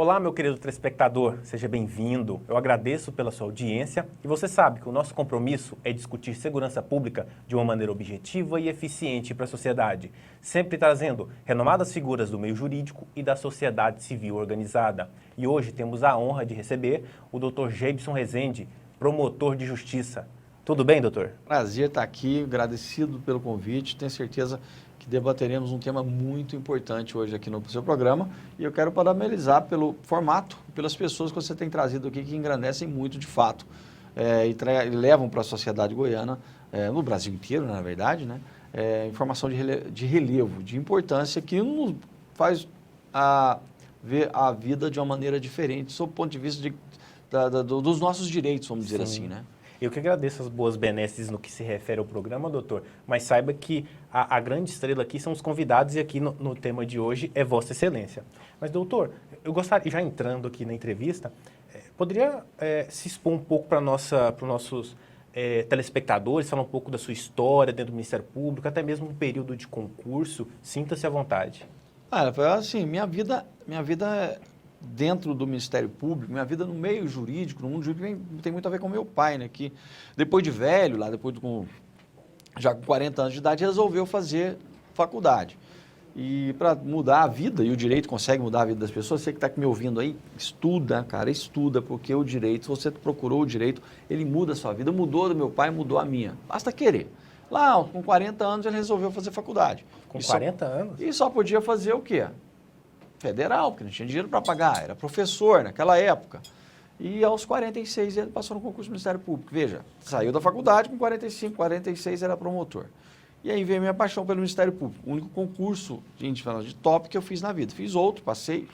Olá, meu querido telespectador, seja bem-vindo. Eu agradeço pela sua audiência e você sabe que o nosso compromisso é discutir segurança pública de uma maneira objetiva e eficiente para a sociedade, sempre trazendo renomadas figuras do meio jurídico e da sociedade civil organizada. E hoje temos a honra de receber o Dr. Geibson Rezende, promotor de justiça. Tudo bem, doutor? Prazer estar aqui, agradecido pelo convite, tenho certeza que debateremos um tema muito importante hoje aqui no seu programa e eu quero parabenizar pelo formato, pelas pessoas que você tem trazido aqui que engrandecem muito de fato e levam para a sociedade goiana, no Brasil inteiro, na verdade, né, informação de relevo, de importância que nos faz ver a vida de uma maneira diferente, sob o ponto de vista dos nossos direitos, vamos dizer assim, né? Eu que agradeço as boas benesses no que se refere ao programa, doutor, mas saiba que a grande estrela aqui são os convidados e aqui no tema de hoje é Vossa Excelência. Mas, doutor, eu gostaria, já entrando aqui na entrevista, poderia se expor um pouco para os nossos telespectadores, falar um pouco da sua história dentro do Ministério Público, até mesmo um período de concurso, sinta-se à vontade. Assim, minha vida dentro do Ministério Público, minha vida no meio jurídico, no mundo jurídico, tem muito a ver com meu pai, né? Que depois de velho, já com 40 anos de idade, resolveu fazer faculdade. E para mudar a vida, e o direito consegue mudar a vida das pessoas, você que está me ouvindo aí, estuda, cara, estuda, porque o direito, se você procurou o direito, ele muda a sua vida, mudou do meu pai, mudou a minha. Basta querer. Lá, com 40 anos, ele resolveu fazer faculdade. Com 40 anos? E só podia fazer o quê? Federal, porque não tinha dinheiro para pagar, era professor naquela época. E aos 46 ele passou no concurso do Ministério Público. Veja, saiu da faculdade com 45, 46 era promotor. E aí veio a minha paixão pelo Ministério Público. O único concurso de top que eu fiz na vida. Fiz outro, passei,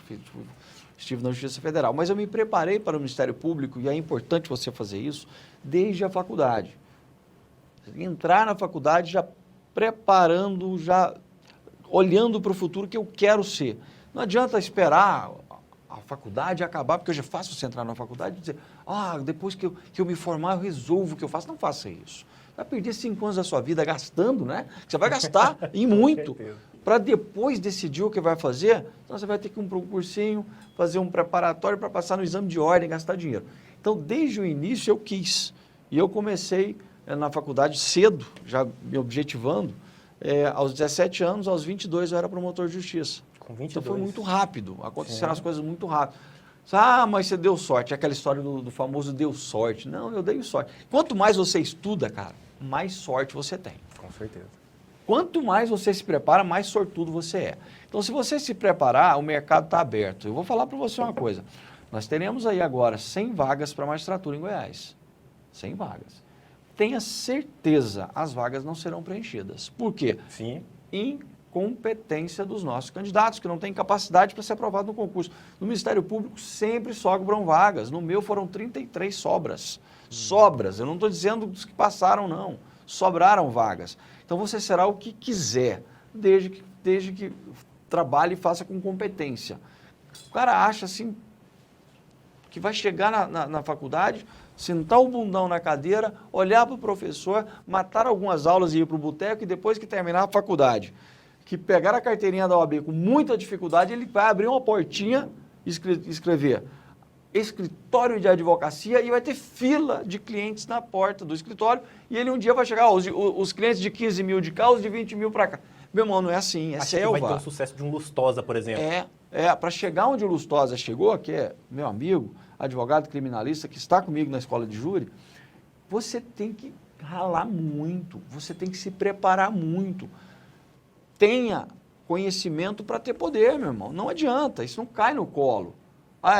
estive na Justiça Federal. Mas eu me preparei para o Ministério Público, e é importante você fazer isso, desde a faculdade. Entrar na faculdade já preparando, já olhando para o futuro que eu quero ser. Não adianta esperar a faculdade acabar, porque hoje é fácil você entrar na faculdade e dizer, depois que eu me formar eu resolvo o que eu faço. Não faça isso. Vai perder 5 anos da sua vida gastando, né? Você vai gastar e muito, para depois decidir o que vai fazer. Então você vai ter que ir um concursinho, fazer um preparatório para passar no exame de ordem e gastar dinheiro. Então, desde o início eu quis. E eu comecei na faculdade cedo, já me objetivando. Aos 17 anos, aos 22 eu era promotor de justiça. Com 22. Então foi muito rápido, aconteceram as coisas muito rápido. Mas você deu sorte, aquela história do famoso deu sorte. Não, eu dei sorte. Quanto mais você estuda, cara, mais sorte você tem. Com certeza. Quanto mais você se prepara, mais sortudo você é. Então, se você se preparar, o mercado está aberto. Eu vou falar para você uma coisa. Nós teremos aí agora 100 vagas para magistratura em Goiás. 100 vagas. Tenha certeza, as vagas não serão preenchidas. Por quê? Sim. Incompetência dos nossos candidatos, que não têm capacidade para ser aprovado no concurso. No Ministério Público sempre sobram vagas. No meu foram 33 sobras. Sobras, eu não estou dizendo dos que passaram, não. Sobraram vagas. Então você será o que quiser, desde que trabalhe e faça com competência. O cara acha assim que vai chegar na faculdade, sentar o bundão na cadeira, olhar para o professor, matar algumas aulas e ir para o boteco, e depois que terminar a faculdade, que pegar a carteirinha da OAB com muita dificuldade, ele vai abrir uma portinha e escrever escritório de advocacia e vai ter fila de clientes na porta do escritório, e ele um dia vai chegar, os clientes de 15 mil de cá, os de 20 mil para cá. Meu irmão, não é assim, é selva. Acho que vai ter o sucesso de um Lustosa, por exemplo. Para chegar onde o Lustosa chegou, que é meu amigo, advogado criminalista, que está comigo na escola de júri, você tem que ralar muito, você tem que se preparar muito. Tenha conhecimento para ter poder, meu irmão. Não adianta, isso não cai no colo.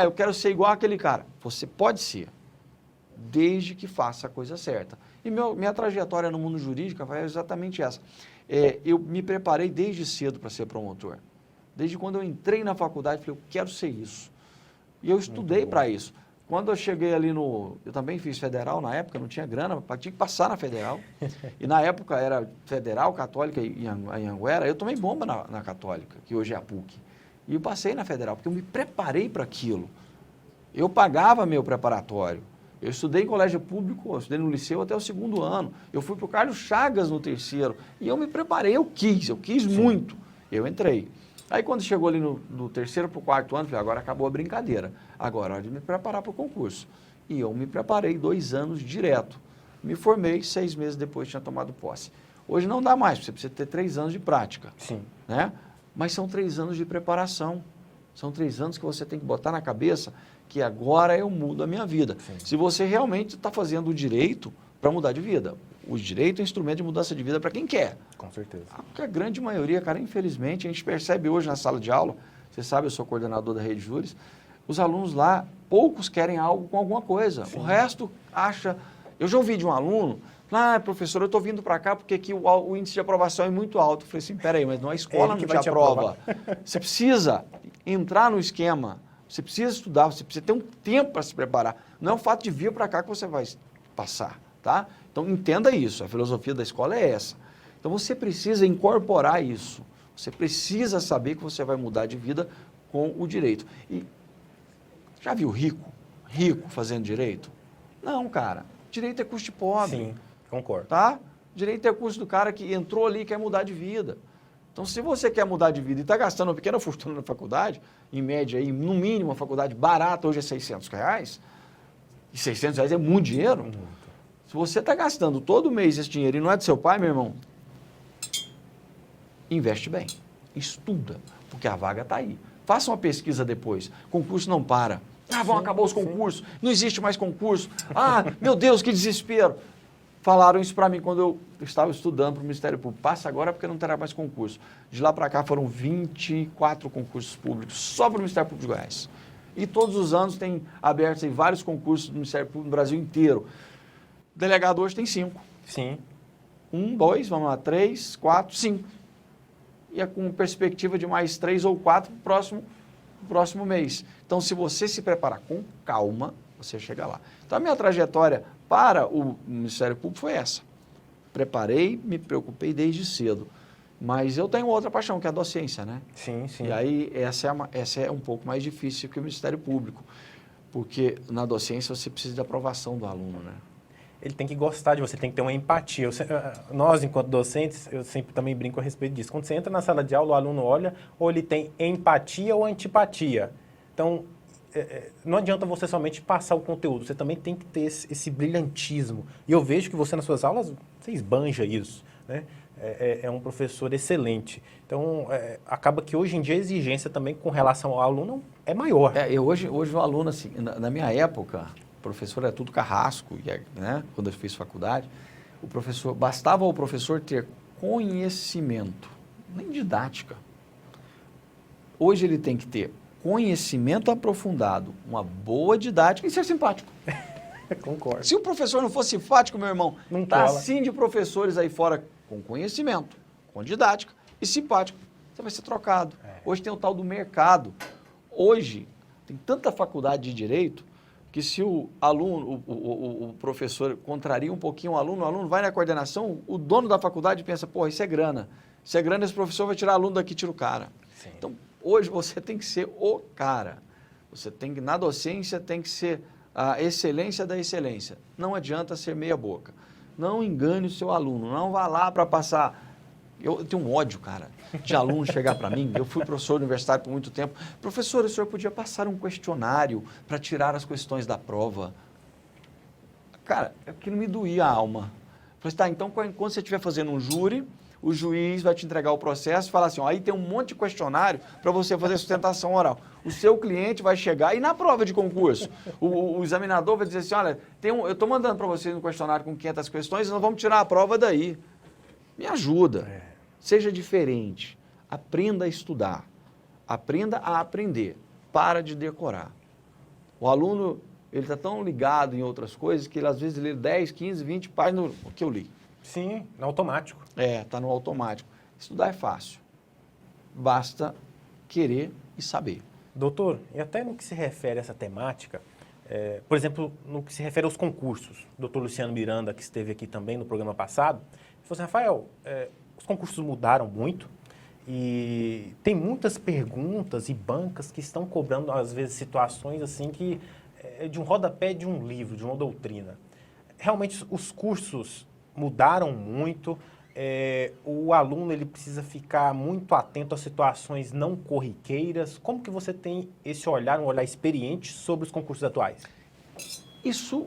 Eu quero ser igual aquele cara. Você pode ser, desde que faça a coisa certa. E minha trajetória no mundo jurídico é exatamente essa. Eu me preparei desde cedo para ser promotor. Desde quando eu entrei na faculdade, falei, eu quero ser isso. E eu estudei para isso. Quando eu cheguei ali eu também fiz federal na época, não tinha grana, tinha que passar na federal. E na época era federal, católica em Anhanguera. Eu tomei bomba na católica, que hoje é a PUC. E eu passei na federal, porque eu me preparei para aquilo. Eu pagava meu preparatório. Eu estudei em colégio público, eu estudei no liceu até o 2º ano. Eu fui para o Carlos Chagas no 3º. E eu me preparei, eu quis muito. Eu entrei. Aí quando chegou ali no terceiro para o quarto ano, falei, agora acabou a brincadeira. Agora é hora de me preparar para o concurso. E eu me preparei 2 anos direto. Me formei, 6 meses depois tinha tomado posse. Hoje não dá mais, você precisa ter 3 anos de prática. Sim. Né? Mas são 3 anos de preparação. São 3 anos que você tem que botar na cabeça que agora eu mudo a minha vida. Sim. Se você realmente está fazendo o direito para mudar de vida. O direito é um instrumento de mudança de vida para quem quer. Com certeza. Porque a grande maioria, cara, infelizmente, a gente percebe hoje na sala de aula, você sabe, eu sou coordenador da Rede Júris, os alunos lá, poucos querem algo com alguma coisa. Sim. O resto acha... Eu já ouvi de um aluno, professor, eu estou vindo para cá porque aqui o índice de aprovação é muito alto. Eu falei assim, peraí, mas não, a escola não te aprova. Você precisa entrar no esquema, você precisa estudar, você precisa ter um tempo para se preparar. Não é o fato de vir para cá que você vai passar, tá? Então, entenda isso, a filosofia da escola é essa. Então, você precisa incorporar isso. Você precisa saber que você vai mudar de vida com o direito. E já viu rico fazendo direito? Não, cara. Direito é custo de pobre. Sim, concordo. Tá? Direito é custo do cara que entrou ali e quer mudar de vida. Então, se você quer mudar de vida e está gastando uma pequena fortuna na faculdade, em média, aí, no mínimo, uma faculdade barata hoje é R$600, e R$600 é muito dinheiro. Muito. Se você está gastando todo mês esse dinheiro e não é do seu pai, meu irmão, investe bem, estuda, porque a vaga está aí. Faça uma pesquisa depois. Concurso não para. Vão acabar os concursos, não existe mais concurso. Meu Deus, que desespero. Falaram isso para mim quando eu estava estudando para o Ministério Público. Passa agora porque não terá mais concurso. De lá para cá foram 24 concursos públicos só para o Ministério Público de Goiás. E todos os anos tem abertos aí vários concursos do Ministério Público no Brasil inteiro. O delegado hoje tem 5. Sim. 1, 2, vamos lá, 3, 4, 5. E é com perspectiva de mais 3 ou 4 no próximo mês. Então, se você se preparar com calma, você chega lá. Então, a minha trajetória para o Ministério Público foi essa. Preparei, me preocupei desde cedo. Mas eu tenho outra paixão, que é a docência, né? Sim, sim. E aí, essa é um pouco mais difícil que o Ministério Público. Porque na docência você precisa de aprovação do aluno, né? Ele tem que gostar de você, tem que ter uma empatia. Nós, enquanto docentes, eu sempre também brinco a respeito disso. Quando você entra na sala de aula, o aluno olha ou ele tem empatia ou antipatia. Então, não adianta você somente passar o conteúdo, você também tem que ter esse brilhantismo. E eu vejo que você, nas suas aulas, você esbanja isso, né? É um professor excelente. Então, acaba que hoje em dia a exigência também com relação ao aluno é maior. Hoje o aluno, assim, na minha época... O professor era tudo carrasco, né? Quando eu fiz faculdade, bastava o professor ter conhecimento, nem didática. Hoje ele tem que ter conhecimento aprofundado, uma boa didática e ser simpático. Concordo. Se o professor não for simpático, meu irmão, não tá cola. assim de professores aí fora com conhecimento, com didática e simpático, você vai ser trocado. Hoje tem o tal do mercado. Hoje tem tanta faculdade de direito que se o aluno, o professor contraria um pouquinho o aluno vai na coordenação, o dono da faculdade pensa, isso é grana. Se é grana, esse professor vai tirar aluno daqui, tira o cara. Sim. Então, hoje você tem que ser o cara. Você tem que, na docência, tem que ser a excelência da excelência. Não adianta ser meia boca. Não engane o seu aluno, não vá lá para passar... Eu tenho um ódio, cara, de aluno chegar para mim. Eu fui professor universitário por muito tempo. Professor, o senhor podia passar um questionário para tirar as questões da prova? Cara, aquilo me doía a alma. Eu falei, tá, então quando você estiver fazendo um júri, o juiz vai te entregar o processo e falar assim, aí tem um monte de questionário para você fazer sustentação oral. O seu cliente vai chegar e na prova de concurso, o examinador vai dizer assim, olha, eu estou mandando para vocês um questionário com 500 questões e nós vamos tirar a prova daí. Me ajuda. Seja diferente. Aprenda a estudar. Aprenda a aprender. Para de decorar. O aluno, ele está tão ligado em outras coisas que ele às vezes lê 10, 15, 20 páginas no que eu li. Sim, no automático. Está no automático. Estudar é fácil. Basta querer e saber. Doutor, e até no que se refere a essa temática, por exemplo, no que se refere aos concursos, o doutor Luciano Miranda, que esteve aqui também no programa passado, falou assim, Rafael, os concursos mudaram muito e tem muitas perguntas e bancas que estão cobrando, às vezes, situações assim que de um rodapé de um livro, de uma doutrina. Realmente, os cursos mudaram muito. o aluno ele precisa ficar muito atento a situações não corriqueiras? Como que você tem esse olhar, um olhar experiente sobre os concursos atuais? Isso,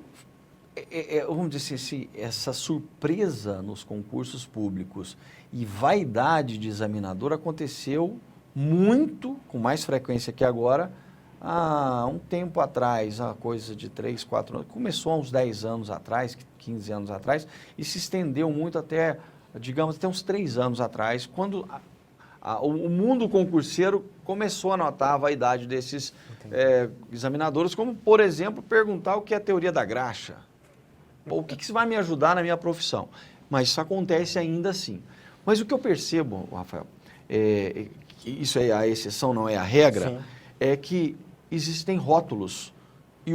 vamos dizer assim, essa surpresa nos concursos públicos e vaidade de examinador aconteceu muito, com mais frequência que agora, há um tempo atrás, há coisa de 3, 4 anos, começou há uns 10 anos atrás, 15 anos atrás, e se estendeu muito até, digamos, até uns 3 anos atrás, quando o mundo concurseiro começou a notar a vaidade desses examinadores, como, por exemplo, perguntar o que é a teoria da graxa. O que isso vai me ajudar na minha profissão? Mas isso acontece ainda assim. Mas o que eu percebo, Rafael, isso é a exceção, não é a regra, sim, é que existem rótulos e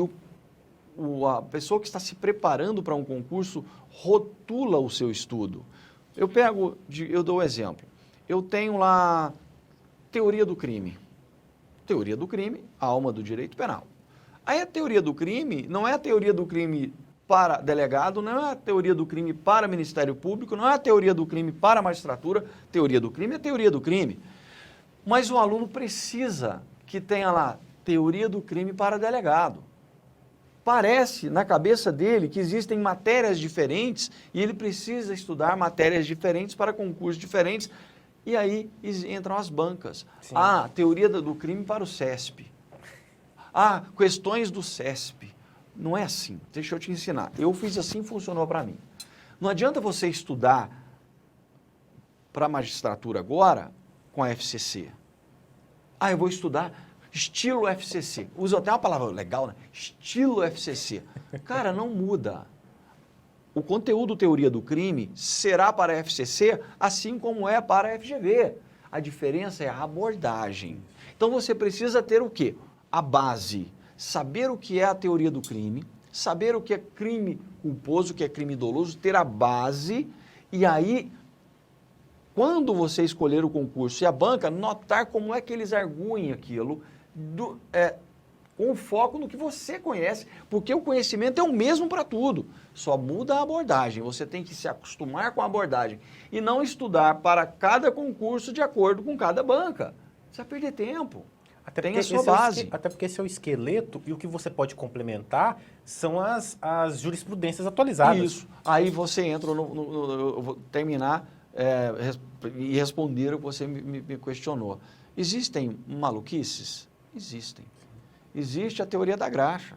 a pessoa que está se preparando para um concurso rotula o seu estudo. Eu dou um exemplo. Eu tenho lá teoria do crime. Teoria do crime, alma do direito penal. Aí a teoria do crime não é a teoria do crime para delegado, não é a teoria do crime para Ministério Público, não é a teoria do crime para magistratura. Teoria do crime é teoria do crime. Mas o aluno precisa que tenha lá teoria do crime para delegado. Parece, na cabeça dele, que existem matérias diferentes e ele precisa estudar matérias diferentes para concursos diferentes. E aí entram as bancas. Sim. Teoria do crime para o CESP. Questões do CESP. Não é assim. Deixa eu te ensinar. Eu fiz assim, funcionou para mim. Não adianta você estudar para a magistratura agora com a FCC. Eu vou estudar estilo FCC. Usa até uma palavra legal, né? Estilo FCC. Cara, não muda. O conteúdo teoria do crime será para a FCC, assim como é para a FGV. A diferença é a abordagem. Então você precisa ter o quê? A base. Saber o que é a teoria do crime, saber o que é crime culposo, o que é crime doloso, ter a base e aí, quando você escolher o concurso e a banca, notar como é que eles arguem aquilo com foco no que você conhece, porque o conhecimento é o mesmo para tudo, só muda a abordagem. Você tem que se acostumar com a abordagem e não estudar para cada concurso de acordo com cada banca. Você vai perder tempo. Tem a sua base. Até porque esse é o esqueleto e o que você pode complementar são as jurisprudências atualizadas. Isso. Aí você entra eu vou terminar e responder o que você me questionou. Existem maluquices? Existem. Existe a teoria da graxa.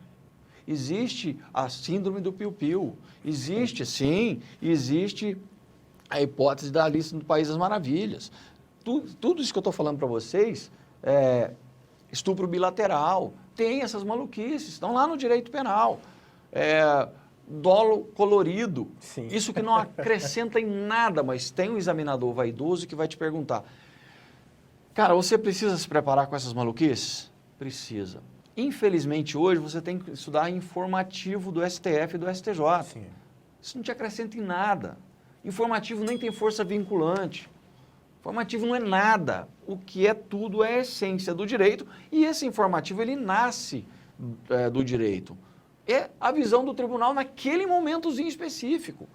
Existe a síndrome do piu-piu. Existe, sim, existe a hipótese da Alice no País das Maravilhas. Tudo isso que eu estou falando para vocês estupro bilateral, tem essas maluquices, estão lá no direito penal. Dolo colorido, sim, isso que não acrescenta em nada, mas tem um examinador vaidoso que vai te perguntar, cara, você precisa se preparar com essas maluquices? Precisa. Infelizmente, hoje, você tem que estudar informativo do STF e do STJ. Sim. Isso não te acrescenta em nada. Informativo nem tem força vinculante. Informativo não é nada. O que é tudo é a essência do direito e esse informativo ele nasce do direito. É a visão do tribunal naquele momentozinho específico.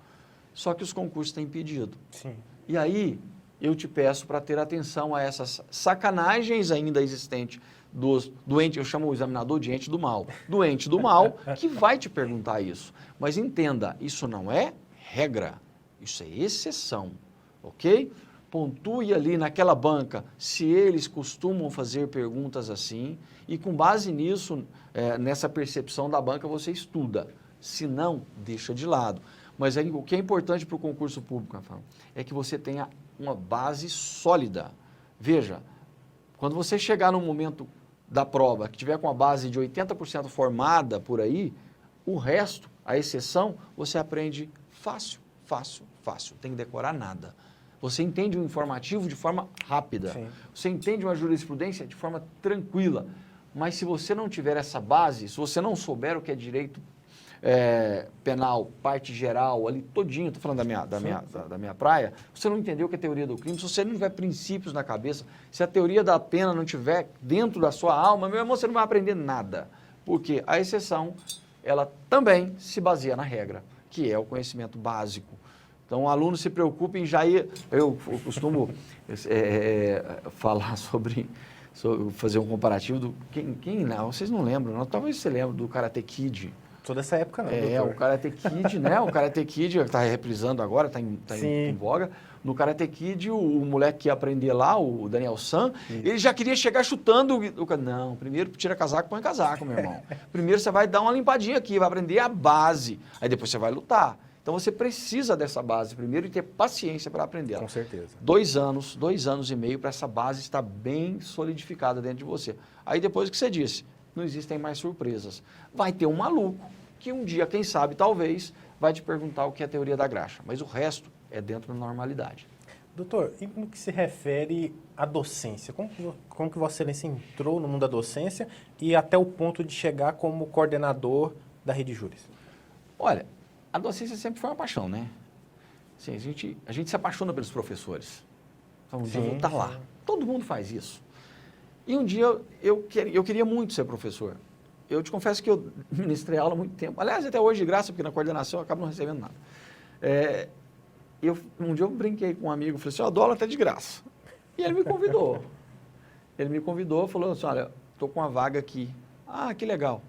Só que os concursos têm pedido. Sim. E aí eu te peço para ter atenção a essas sacanagens ainda existentes do ente, eu chamo o examinador de ente do mal. Do ente do mal que vai te perguntar isso. Mas entenda, isso não é regra, isso é exceção, ok? Pontue ali naquela banca se eles costumam fazer perguntas assim e com base nisso, nessa percepção da banca, você estuda. Se não, deixa de lado. Mas o que é importante para o concurso público, Rafael, é que você tenha uma base sólida. Veja, quando você chegar no momento da prova, que tiver com a base de 80% formada por aí, o resto, a exceção, você aprende fácil, fácil, fácil. Tem que decorar nada. Você entende um informativo de forma rápida. Sim. Você entende uma jurisprudência de forma tranquila. Mas se você não tiver essa base, se você não souber o que é direito penal, parte geral, ali todinho, estou falando da minha praia, você não entendeu o que é teoria do crime, se você não tiver princípios na cabeça, se a teoria da pena não tiver dentro da sua alma, meu irmão, você não vai aprender nada. Porque a exceção, ela também se baseia na regra, que é o conhecimento básico. Então, o aluno se preocupa em já ir... Eu costumo falar sobre fazer um comparativo do... Quem não? Vocês não lembram, não? Talvez você lembre do Karate Kid. Toda essa época não, doutor. O Karate Kid, né? O Karate Kid está reprisando agora, está em voga. No Karate Kid, o moleque que ia aprender lá, o Daniel San, ele já queria chegar chutando. Não, primeiro tira casaco, põe casaco, meu irmão. Primeiro você vai dar uma limpadinha aqui, vai aprender a base. Aí depois você vai lutar. Então você precisa dessa base primeiro e ter paciência para aprender. Com certeza. 2 anos e meio para essa base estar bem solidificada dentro de você. Aí depois o que você disse, não existem mais surpresas. Vai ter um maluco que um dia, quem sabe, talvez, vai te perguntar o que é a teoria da graxa. Mas o resto é dentro da normalidade. Doutor, e no que se refere à docência? Como que Vossa Excelência entrou no mundo da docência e até o ponto de chegar como coordenador da Rede Júris? Olha, a docência sempre foi uma paixão, né? Assim, a gente se apaixona pelos professores. Então, um dia eu vou estar lá. Todo mundo faz isso. E um dia eu queria muito ser professor. Eu te confesso que eu ministrei aula há muito tempo. Aliás, até hoje, de graça, porque na coordenação eu acabo não recebendo nada. Um dia eu brinquei com um amigo, falei assim, eu dou aula até de graça. E ele me convidou. Falou assim, olha, estou com uma vaga aqui. Ah, que legal.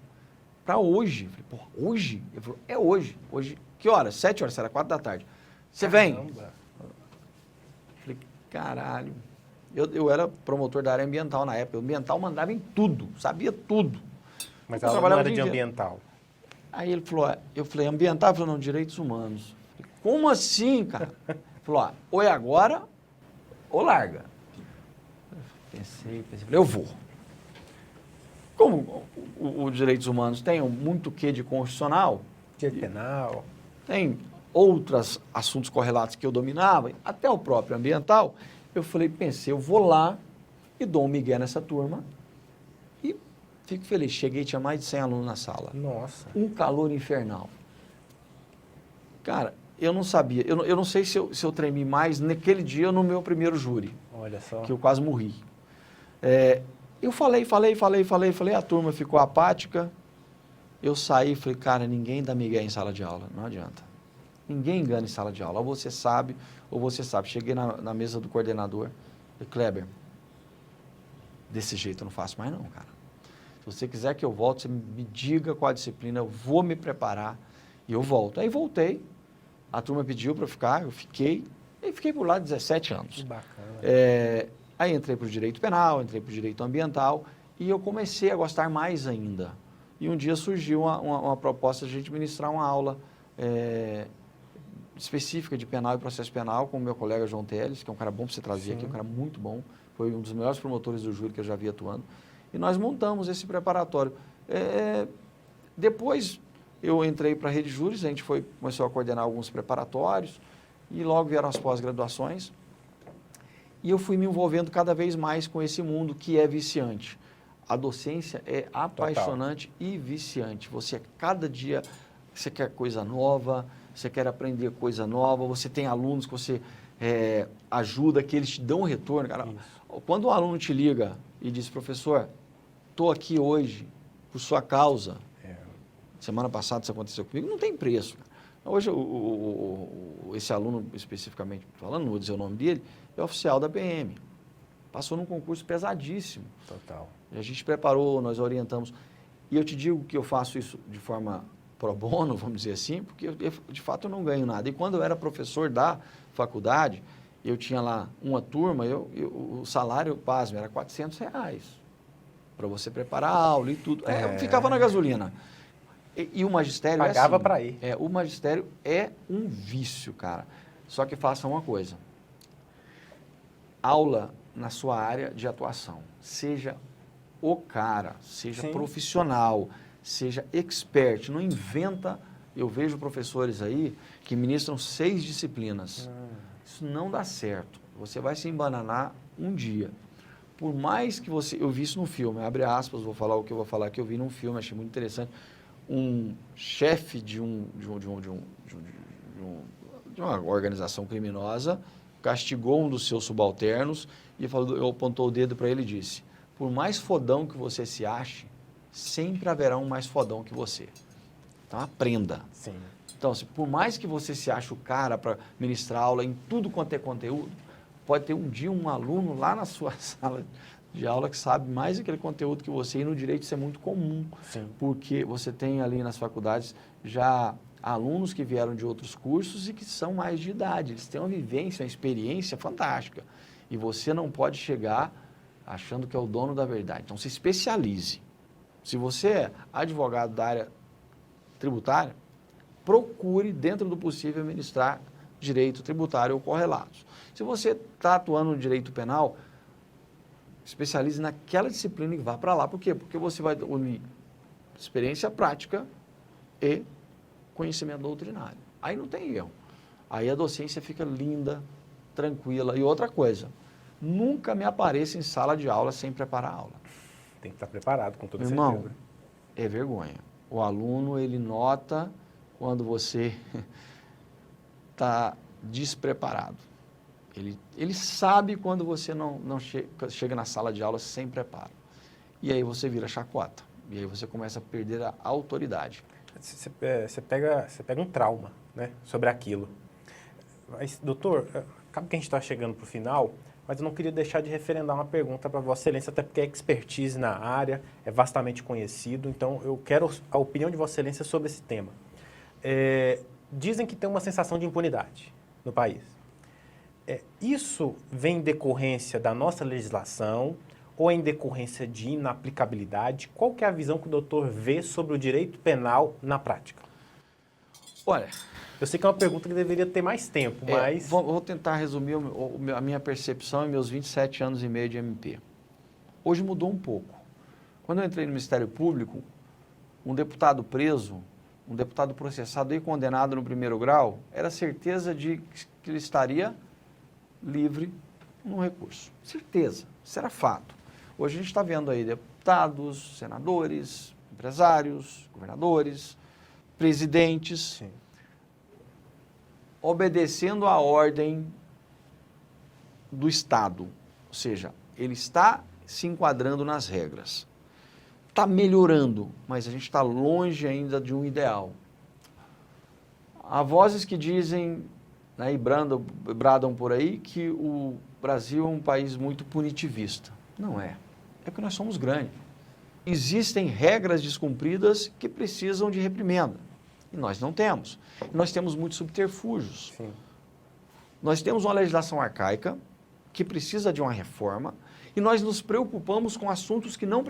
Para hoje. Eu falei, pô, hoje? Ele falou, é hoje. Hoje, que horas? 7 horas, será 4 da tarde. Você vem? Caramba. Falei, caralho. Eu era promotor da área ambiental na época. O ambiental mandava em tudo, sabia tudo. Mas ela não era de ambiental. Aí ele falou, eu falei, ambiental? Ele falou, não, direitos humanos. Falei, como assim, cara? Ele falou, ou é agora, ou larga. Pensei, falei, eu vou. Como os direitos humanos têm muito quê de constitucional, Direito penal. tem outros assuntos correlatos que eu dominava, até o próprio ambiental, eu falei, pensei, eu vou lá e dou um migué nessa turma e fico feliz. Cheguei, tinha mais de 100 alunos na sala. Nossa. Um calor infernal. Cara, eu não sabia, eu não sei se eu tremi mais naquele dia ou no meu primeiro júri. Olha só. Que eu quase morri. Eu falei, a turma ficou apática, eu saí e falei, cara, ninguém dá migué em sala de aula, não adianta. Ninguém engana em sala de aula, ou você sabe. Cheguei na mesa do coordenador, falei, Kleber, desse jeito eu não faço mais não, cara. Se você quiser que eu volte, você me diga qual a disciplina, eu vou me preparar e eu volto. Aí voltei, a turma pediu para eu ficar, eu fiquei, e fiquei por lá 17 anos. Que bacana. Aí entrei para o direito penal, entrei para o direito ambiental e eu comecei a gostar mais ainda. E um dia surgiu uma proposta de a gente ministrar uma aula específica de penal e processo penal com o meu colega João Teles, que é um cara bom para você trazer aqui, um cara muito bom, foi um dos melhores promotores do júri que eu já vi atuando. E nós montamos esse preparatório. Depois eu entrei para a Rede Júris, a gente começou a coordenar alguns preparatórios e logo vieram as pós-graduações. E eu fui me envolvendo cada vez mais com esse mundo que é viciante. A docência é apaixonante e viciante. Cada dia, você quer coisa nova, você quer aprender coisa nova, você tem alunos que você ajuda, que eles te dão um retorno. Cara, quando um aluno te liga e diz, professor, estou aqui hoje por sua causa. Semana passada isso aconteceu comigo, não tem preço. Hoje, esse aluno, especificamente falando, não vou dizer o nome dele, é oficial da PM. Passou num concurso pesadíssimo. Total. A gente preparou, nós orientamos. E eu te digo que eu faço isso de forma pro bono, vamos dizer assim, porque de fato eu não ganho nada. E quando eu era professor da faculdade, eu tinha lá uma turma, o salário, pasme, era R$400 para você preparar a aula e tudo. Eu ficava na gasolina. E o magistério pagava assim, para ir. O magistério é um vício, cara. Só que faça uma coisa. Aula na sua área de atuação. Seja o cara, seja profissional, seja expert. Não inventa. Eu vejo professores aí que ministram 6 disciplinas. Isso não dá certo. Você vai se embananar um dia. Por mais que você... Eu vi isso no filme, abre aspas, vou falar o que eu vou falar, que eu vi num filme, achei muito interessante. Um chefe de uma organização criminosa castigou um dos seus subalternos e apontou o dedo para ele e disse, por mais fodão que você se ache, sempre haverá um mais fodão que você. Então aprenda. Sim. Então, por mais que você se ache o cara para ministrar aula em tudo quanto é conteúdo, pode ter um dia um aluno lá na sua sala de aula que sabe mais aquele conteúdo que você, e no direito isso é muito comum, Sim. porque você tem ali nas faculdades já alunos que vieram de outros cursos e que são mais de idade, eles têm uma vivência, uma experiência fantástica, e você não pode chegar achando que é o dono da verdade. Então, se especialize. Se você é advogado da área tributária, procure, dentro do possível, ministrar direito tributário ou correlatos. Se você está atuando no direito penal, especialize naquela disciplina e vá para lá. Por quê? Porque você vai unir experiência prática e conhecimento doutrinário. Aí não tem erro. Aí a docência fica linda, tranquila. E outra coisa, nunca me apareça em sala de aula sem preparar a aula. Tem que estar preparado, com toda Irmão, certeza. é vergonha. O aluno, ele nota quando você está despreparado. Ele sabe quando você não chega na sala de aula sem preparo. E aí você vira chacota. E aí você começa a perder a autoridade. Você pega um trauma, né, sobre aquilo. Mas, doutor, acaba que a gente está chegando para o final, mas eu não queria deixar de referendar uma pergunta para Vossa Excelência, até porque é expertise na área, é vastamente conhecido, então eu quero a opinião de Vossa Excelência sobre esse tema. Dizem que tem uma sensação de impunidade no país. Isso vem em decorrência da nossa legislação ou em decorrência de inaplicabilidade? Qual que é a visão que o doutor vê sobre o direito penal na prática? Olha, eu sei que é uma pergunta que deveria ter mais tempo, mas... Vou tentar resumir a minha percepção em meus 27 anos e meio de MP. Hoje mudou um pouco. Quando eu entrei no Ministério Público, um deputado preso, um deputado processado e condenado no primeiro grau, era certeza de que ele estaria livre no recurso. Certeza, isso era fato. Hoje a gente está vendo aí deputados, senadores, empresários, governadores, presidentes, Sim. obedecendo à ordem do Estado. Ou seja, ele está se enquadrando nas regras. Está melhorando, mas a gente está longe ainda de um ideal. Há vozes que dizem, né, e bradam por aí, que o Brasil é um país muito punitivista. Não é. É porque nós somos grandes. Existem regras descumpridas que precisam de reprimenda. E nós não temos. Nós temos muitos subterfúgios. Sim. Nós temos uma legislação arcaica que precisa de uma reforma e nós nos preocupamos com assuntos que não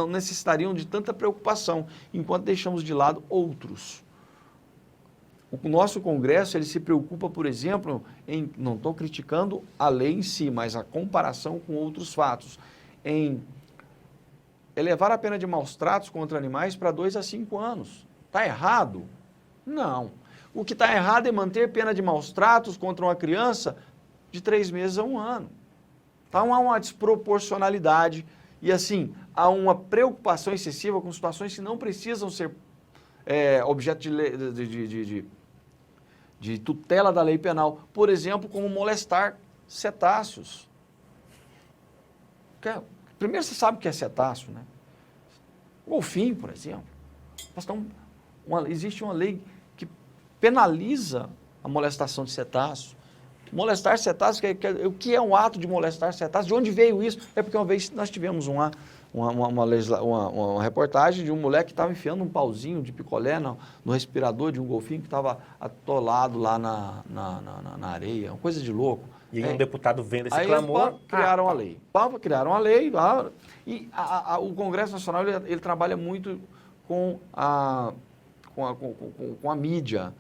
necessitariam de tanta preocupação, enquanto deixamos de lado outros. O nosso Congresso, ele se preocupa, por exemplo, não estou criticando a lei em si, mas a comparação com outros fatos, em elevar a pena de maus tratos contra animais para 2 a 5 anos. Está errado? Não. O que está errado é manter pena de maus tratos contra uma criança de 3 meses a 1 ano. Então há uma desproporcionalidade e, assim, há uma preocupação excessiva com situações que não precisam ser objeto de tutela da lei penal. Por exemplo, como molestar cetáceos. Primeiro você sabe o que é cetáceo, né? Golfinho, por exemplo. Existe uma lei que penaliza a molestação de cetáceos. Molestar cetáceos, o que é um ato de molestar cetáceos? De onde veio isso? É porque uma vez nós tivemos uma reportagem de um moleque que estava enfiando um pauzinho de picolé no respirador de um golfinho que estava atolado lá na areia, uma coisa de louco. E aí um deputado vendo esse aí clamor... criaram a lei. Criaram a lei e o Congresso Nacional ele trabalha muito com a mídia,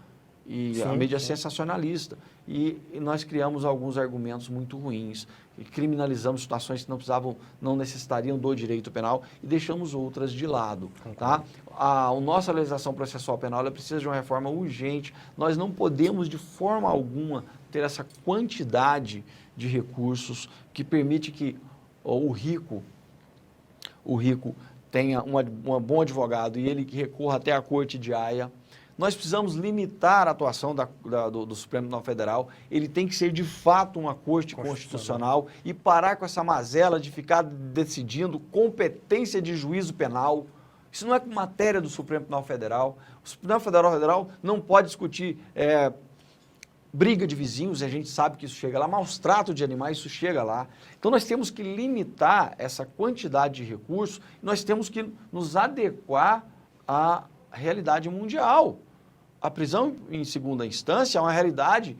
e sim, a mídia sim. sensacionalista. E nós criamos alguns argumentos muito ruins, e criminalizamos situações que não necessitariam do direito penal e deixamos outras de lado. Tá? A nossa legislação processual penal ela precisa de uma reforma urgente. Nós não podemos, de forma alguma, ter essa quantidade de recursos que permite que o rico tenha um bom advogado e ele que recorra até a Corte de Haia. Nós precisamos limitar a atuação do Supremo Tribunal Federal. Ele tem que ser, de fato, uma corte constitucional e parar com essa mazela de ficar decidindo competência de juízo penal. Isso não é matéria do Supremo Tribunal Federal. O Supremo Tribunal Federal não pode discutir briga de vizinhos, e a gente sabe que isso chega lá, maus tratos de animais, isso chega lá. Então nós temos que limitar essa quantidade de recursos, nós temos que nos adequar à realidade mundial. A prisão em segunda instância é uma realidade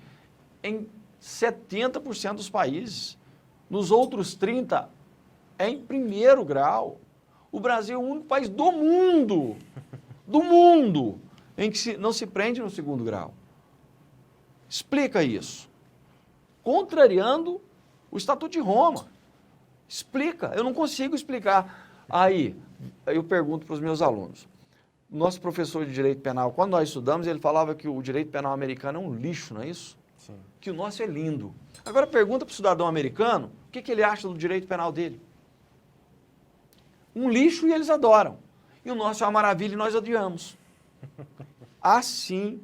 em 70% dos países. Nos outros 30% é em primeiro grau. O Brasil é o único país do mundo, em que não se prende no segundo grau. Explica isso. Contrariando o Estatuto de Roma. Explica. Eu não consigo explicar. Aí, eu pergunto para os meus alunos. Nosso professor de Direito Penal, quando nós estudamos, ele falava que o Direito Penal americano é um lixo, não é isso? Sim. Que o nosso é lindo. Agora pergunta para o cidadão americano o que ele acha do Direito Penal dele. Um lixo e eles adoram. E o nosso é uma maravilha e nós odiamos. Assim,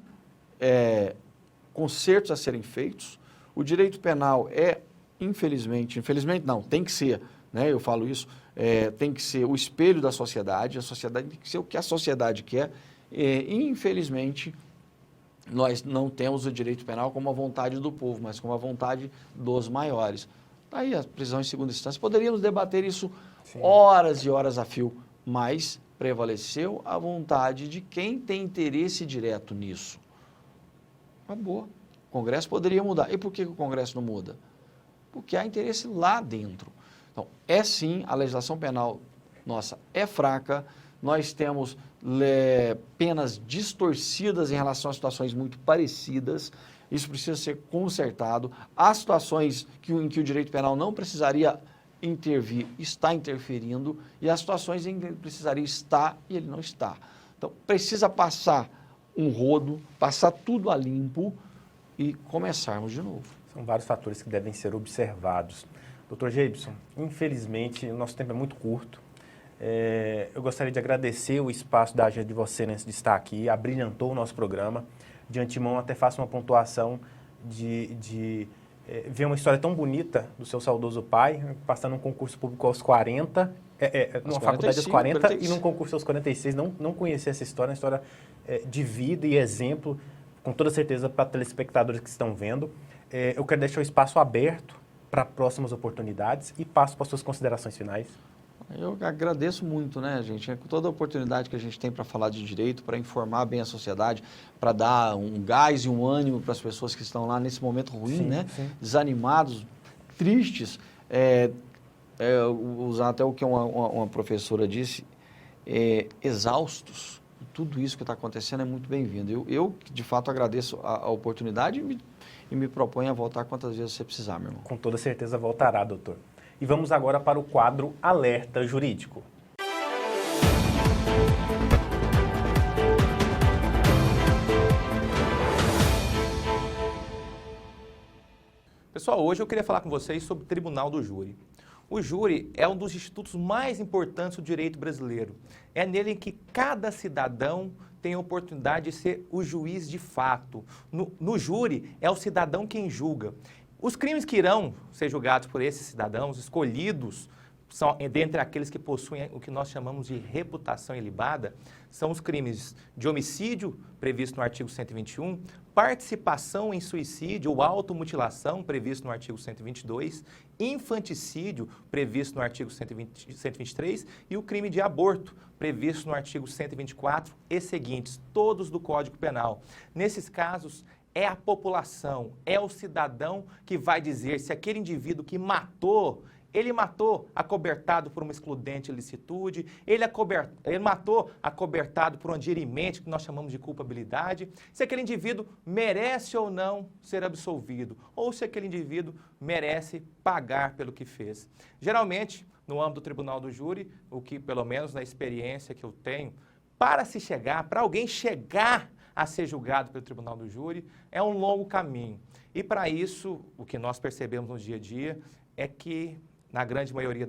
consertos a serem feitos. O direito penal infelizmente não, tem que ser, né, eu falo isso, tem que ser o espelho da sociedade, a sociedade tem que ser o que a sociedade quer, e infelizmente nós não temos o direito penal como a vontade do povo, mas como a vontade dos maiores. Aí a prisão em segunda instância, poderíamos debater isso horas e horas a fio, mas prevaleceu a vontade de quem tem interesse direto nisso. Acabou. O Congresso poderia mudar. E por que o Congresso não muda? Porque há interesse lá dentro. Então, sim, a legislação penal nossa é fraca, nós temos penas distorcidas em relação a situações muito parecidas, isso precisa ser consertado. Há situações em que o direito penal não precisaria intervir, está interferindo, e há situações em que ele precisaria estar e ele não está. Então, precisa passar um rodo, passar tudo a limpo e começarmos de novo. São vários fatores que devem ser observados. Dr. Geibson, infelizmente, o nosso tempo é muito curto. Eu gostaria de agradecer o espaço da Agência de Vossa Excelência de estar aqui, abrilhantou o nosso programa. De antemão, até faço uma pontuação de ver uma história tão bonita do seu saudoso pai, passando um concurso público aos 40, numa faculdade aos 40 45. E num concurso aos 46. Não conhecia essa história, uma história de vida e exemplo, com toda certeza, para telespectadores que estão vendo. Eu quero deixar o espaço aberto para próximas oportunidades e passo para as suas considerações finais. Eu agradeço muito, né, gente? Com toda a oportunidade que a gente tem para falar de direito, para informar bem a sociedade, para dar um gás e um ânimo para as pessoas que estão lá nesse momento ruim, sim, né? Sim. Desanimados, tristes. Usar até o que uma professora disse, exaustos. Tudo isso que está acontecendo é muito bem-vindo. Eu, de fato, agradeço a oportunidade e me proponho a voltar quantas vezes você precisar, meu irmão. Com toda certeza voltará, doutor. E vamos agora para o quadro Alerta Jurídico. Pessoal, hoje eu queria falar com vocês sobre o Tribunal do Júri. O júri é um dos institutos mais importantes do direito brasileiro. É nele que cada cidadão tem a oportunidade de ser o juiz de fato. No júri, é o cidadão quem julga. Os crimes que irão ser julgados por esses cidadãos escolhidos, são dentre aqueles que possuem o que nós chamamos de reputação ilibada, são os crimes de homicídio, previsto no artigo 121, participação em suicídio ou automutilação, previsto no artigo 122, infanticídio, previsto no artigo 123, e o crime de aborto, previsto no artigo 124 e seguintes, todos do Código Penal. Nesses casos, é a população, é o cidadão que vai dizer se aquele indivíduo que matou, ele matou acobertado por uma excludente ilicitude, ele matou acobertado por um adierimento que nós chamamos de culpabilidade, se aquele indivíduo merece ou não ser absolvido, ou se aquele indivíduo merece pagar pelo que fez. Geralmente, no âmbito do Tribunal do Júri, o que, pelo menos na experiência que eu tenho, para alguém chegar a ser julgado pelo Tribunal do Júri, é um longo caminho. E para isso, o que nós percebemos no dia a dia é que, na grande maioria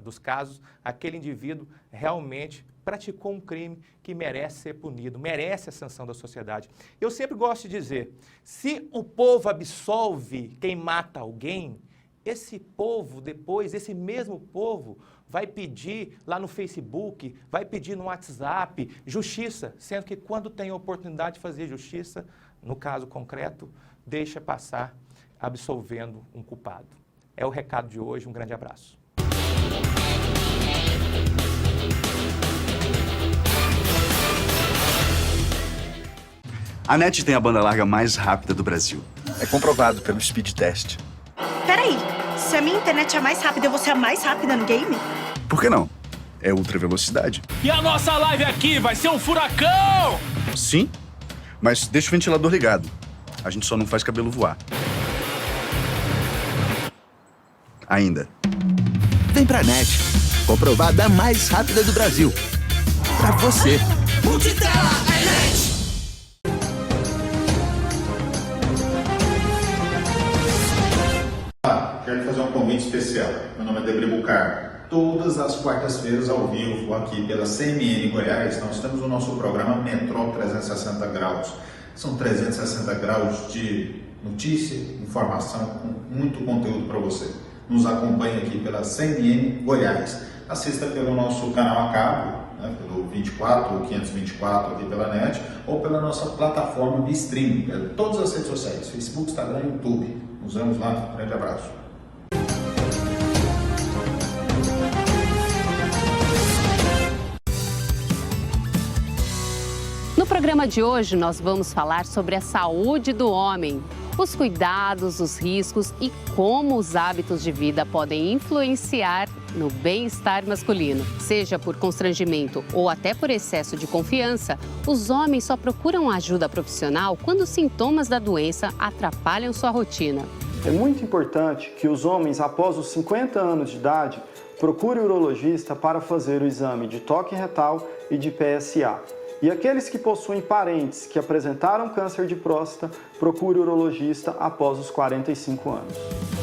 dos casos, aquele indivíduo realmente praticou um crime que merece ser punido, merece a sanção da sociedade. Eu sempre gosto de dizer, se o povo absolve quem mata alguém, esse povo depois, esse mesmo povo, vai pedir lá no Facebook, vai pedir no WhatsApp justiça, sendo que quando tem a oportunidade de fazer justiça, no caso concreto, deixa passar absolvendo um culpado. É o recado de hoje, um grande abraço. A NET tem a banda larga mais rápida do Brasil. É comprovado pelo Speed Test. Peraí, se a minha internet é mais rápida, eu vou ser a mais rápida no game? Por que não? É ultra velocidade. E a nossa live aqui vai ser um furacão! Sim, mas deixa o ventilador ligado. A gente só não faz cabelo voar. Ainda. Vem pra NET. Comprovada a mais rápida do Brasil. Pra você. Multitela é NET. Quero fazer um convite especial. Meu nome é Debre Bucar. Todas as quartas-feiras ao vivo aqui pela CMN Goiás, nós temos o nosso programa Metrô 360 Graus. São 360 graus de notícia, informação, com muito conteúdo para você. Nos acompanhe aqui pela CMN Goiás. Assista pelo nosso canal a cabo, né, pelo 24 ou 524 aqui pela NET, ou pela nossa plataforma de streaming, todas as redes sociais, Facebook, Instagram e YouTube. Nos vemos lá. Um grande abraço. No programa de hoje, nós vamos falar sobre a saúde do homem, os cuidados, os riscos e como os hábitos de vida podem influenciar no bem-estar masculino. Seja por constrangimento ou até por excesso de confiança, os homens só procuram ajuda profissional quando os sintomas da doença atrapalham sua rotina. É muito importante que os homens, após os 50 anos de idade, procurem o urologista para fazer o exame de toque retal e de PSA. E aqueles que possuem parentes que apresentaram câncer de próstata, procure o urologista após os 45 anos.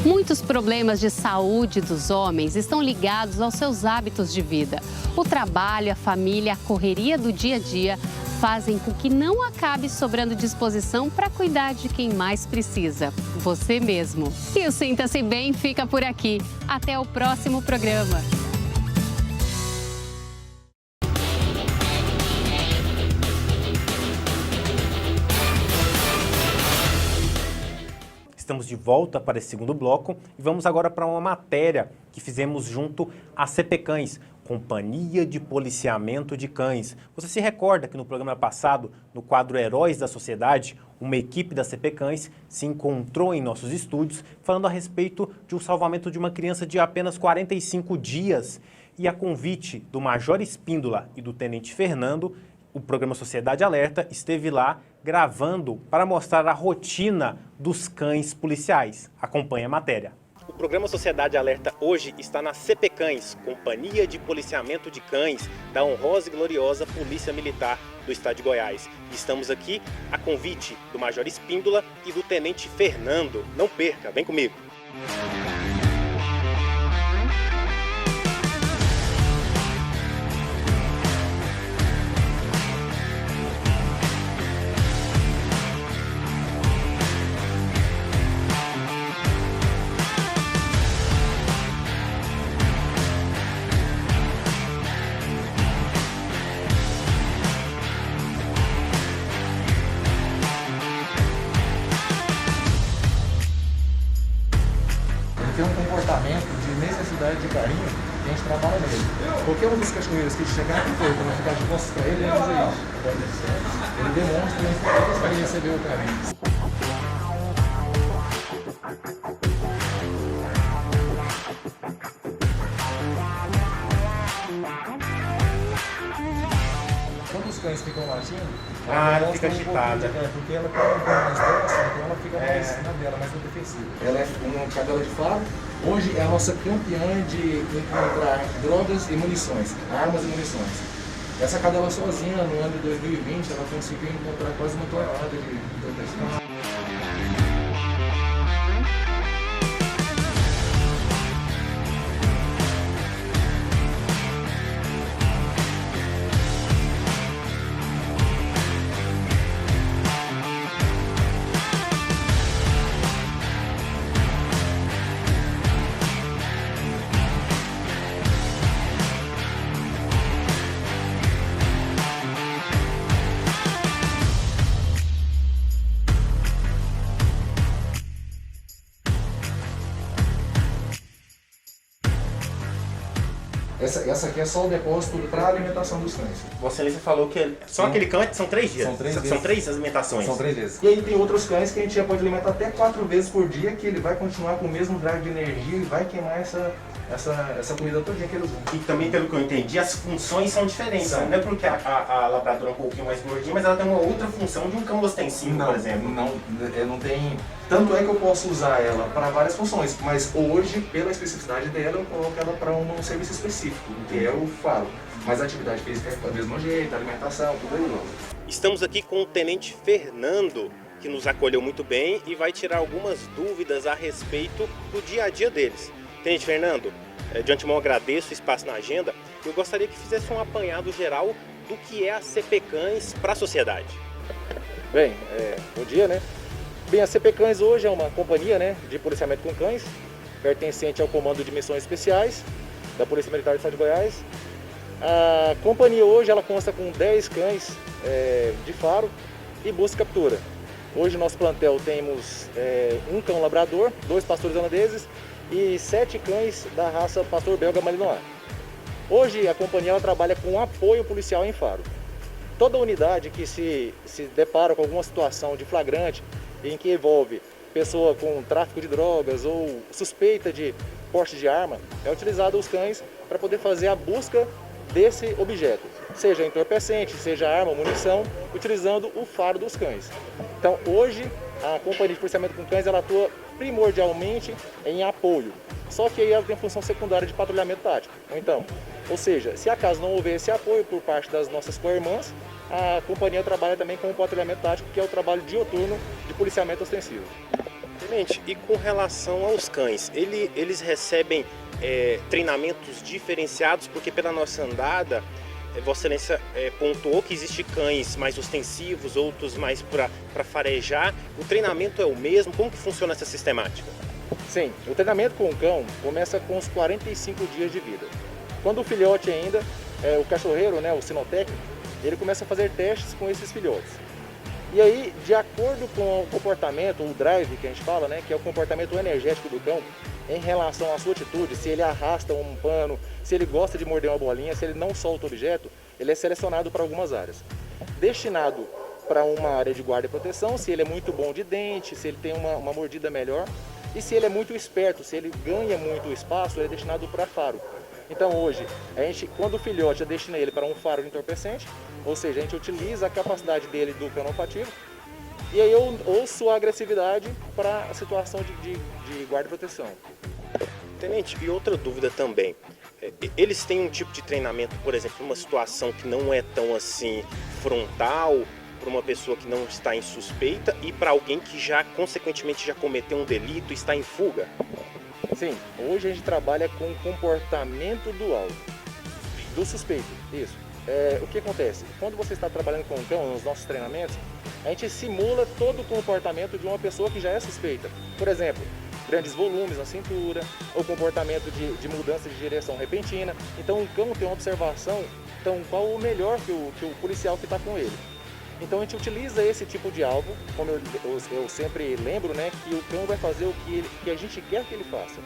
Muitos problemas de saúde dos homens estão ligados aos seus hábitos de vida. O trabalho, a família, a correria do dia a dia fazem com que não acabe sobrando disposição para cuidar de quem mais precisa, você mesmo. E o Sinta-se Bem fica por aqui. Até o próximo programa. Estamos de volta para esse segundo bloco e vamos agora para uma matéria que fizemos junto à CP Cães, Companhia de Policiamento de Cães. Você se recorda que no programa passado, no quadro Heróis da Sociedade, uma equipe da CP Cães se encontrou em nossos estúdios falando a respeito de um salvamento de uma criança de apenas 45 dias. E a convite do Major Espíndola e do Tenente Fernando, o programa Sociedade Alerta esteve lá gravando para mostrar a rotina dos cães policiais. Acompanhe a matéria. O programa Sociedade Alerta hoje está na CP Cães, Companhia de Policiamento de Cães da honrosa e gloriosa Polícia Militar do Estado de Goiás. Estamos aqui a convite do Major Espíndola e do Tenente Fernando. Não perca, vem comigo. Tem um comportamento de necessidade de carinho que a gente trabalha nele. Qualquer um dos cachorreiros que chegar aqui foi para ficar de costas para ele, ele vai fazer isso. Ele demonstra a importância para ele receber o carinho. Quando os cães ficam latindo, ela fica agitada. Porque ela está mais próxima, então ela fica mais na dela, mais defensiva. Ela é uma cadela de faro. Hoje é a nossa campeã de encontrar drogas e munições, armas e munições. Essa cadela sozinha, no ano de 2020, ela conseguiu encontrar quase uma tonelada de drogas. Essa aqui é só o depósito para alimentação dos cães. Vossa Excelência falou que só aquele cão são 3 dias. São 3 alimentações. São 3 vezes. E aí tem outros cães que a gente já pode alimentar até 4 vezes por dia, que ele vai continuar com o mesmo drive de energia e vai queimar essa comida todinha que eles usam. E também, pelo que eu entendi, as funções são diferentes. Não é porque a labradora é um pouquinho mais gordinha, mas ela tem uma outra função de um cão ostensivo, por exemplo. Não tem... Tanto é que eu posso usar ela para várias funções, mas hoje, pela especificidade dela, eu coloco ela para um serviço específico, que é o faro. Mas a atividade física é do mesmo jeito, a alimentação, tudo é igual. Estamos aqui com o Tenente Fernando, que nos acolheu muito bem e vai tirar algumas dúvidas a respeito do dia a dia deles. Tenente Fernando, de antemão agradeço o espaço na agenda. Eu gostaria que fizesse um apanhado geral do que é a CP Cães para a sociedade. Bem, bom dia, né? Bem, a CP Cães hoje é uma companhia, né, de policiamento com cães, pertencente ao Comando de Missões Especiais da Polícia Militar do Estado de Goiás. A companhia hoje ela consta com 10 cães de faro e busca e captura. Hoje no nosso plantel temos um cão labrador, 2 pastores holandeses e 7 cães da raça pastor belga malinois. Hoje a companhia ela trabalha com apoio policial em faro. Toda unidade que se depara com alguma situação de flagrante em que envolve pessoa com tráfico de drogas ou suspeita de porte de arma, é utilizado os cães para poder fazer a busca desse objeto, seja entorpecente, seja arma ou munição, utilizando o faro dos cães. Então hoje a companhia de policiamento com cães ela atua primordialmente em apoio, só que aí ela tem função secundária de patrulhamento tático. Então, ou seja, se acaso não houver esse apoio por parte das nossas co-irmãs, a companhia trabalha também com o patrulhamento tático, que é o trabalho dioturno de policiamento ostensivo. Tenente, e com relação aos cães, eles recebem treinamentos diferenciados? Porque pela nossa andada, Vossa Excelência pontuou que existem cães mais ostensivos, outros mais para farejar. O treinamento é o mesmo? Como que funciona essa sistemática? Sim, o treinamento com o cão começa com os 45 dias de vida. Quando o filhote ainda, o cachorreiro, né, o sinotécnico, ele começa a fazer testes com esses filhotes. E aí, de acordo com o comportamento, o drive que a gente fala, né, que é o comportamento energético do cão, em relação à sua atitude, se ele arrasta um pano, se ele gosta de morder uma bolinha, se ele não solta o objeto, ele é selecionado para algumas áreas. Destinado para uma área de guarda e proteção, se ele é muito bom de dente, se ele tem uma mordida melhor, e se ele é muito esperto, se ele ganha muito espaço, ele é destinado para faro. Então hoje, quando o filhote destina ele para um faro de entorpecente, ou seja, a gente utiliza a capacidade dele do cão olfativo, e aí eu ouço a agressividade para a situação de guarda e proteção. Tenente, e outra dúvida também, eles têm um tipo de treinamento, por exemplo, numa situação que não é tão assim frontal, para uma pessoa que não está em suspeita e para alguém que já, consequentemente, já cometeu um delito e está em fuga? Sim, hoje a gente trabalha com o comportamento do alvo, do suspeito, isso. O que acontece? Quando você está trabalhando com o cão, nos nossos treinamentos, a gente simula todo o comportamento de uma pessoa que já é suspeita. Por exemplo, grandes volumes na cintura, ou comportamento de mudança de direção repentina. Então o cão tem uma observação, então qual o melhor que o policial que está com ele. Então a gente utiliza esse tipo de alvo, como eu sempre lembro, né, que o cão vai fazer o que a gente quer que ele faça.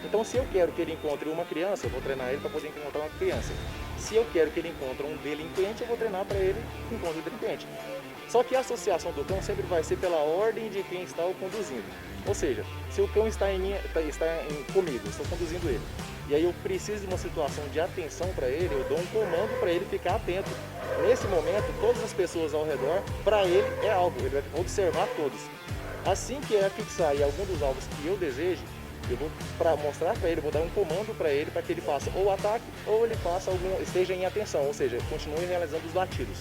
Então se eu quero que ele encontre uma criança, eu vou treinar ele para poder encontrar uma criança. Se eu quero que ele encontre um delinquente, eu vou treinar para ele que encontre um delinquente. Só que a associação do cão sempre vai ser pela ordem de quem está o conduzindo. Ou seja, se o cão está comigo, eu estou conduzindo ele, e aí eu preciso de uma situação de atenção para ele, eu dou um comando para ele ficar atento. Nesse momento, todas as pessoas ao redor, para ele é alvo, ele vai observar todos. Assim que fixar algum dos alvos que eu deseje, eu vou mostrar para ele, vou dar um comando para ele, para que ele faça ou ataque ou ele faça esteja em atenção, ou seja, continue realizando os latidos.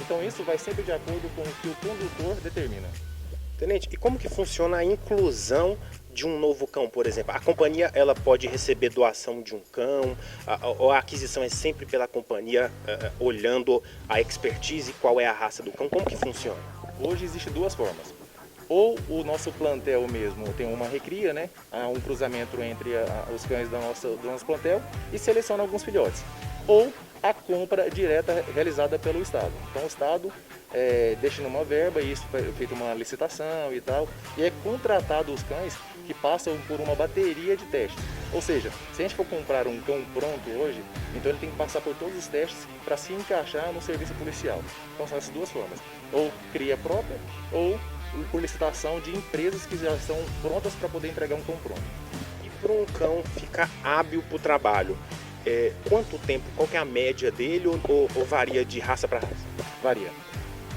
Então isso vai sempre de acordo com o que o condutor determina. Tenente, e como que funciona a inclusão de um novo cão, por exemplo? A companhia ela pode receber doação de um cão, ou a aquisição é sempre pela companhia olhando a expertise e qual é a raça do cão? Como que funciona? Hoje existem duas formas. Ou o nosso plantel mesmo tem uma recria, né? Há um cruzamento entre os cães do nosso plantel e seleciona alguns filhotes. Ou a compra direta realizada pelo Estado. Então o Estado destina uma verba, e isso foi feita uma licitação e tal, e é contratado os cães que passam por uma bateria de testes. Ou seja, se a gente for comprar um cão pronto hoje, então ele tem que passar por todos os testes para se encaixar no serviço policial. Então são essas duas formas, ou cria própria, ou por licitação de empresas que já estão prontas para poder entregar um cão pronto. E para um cão ficar hábil para o trabalho, quanto tempo, qual que é a média dele ou varia de raça para raça? Varia.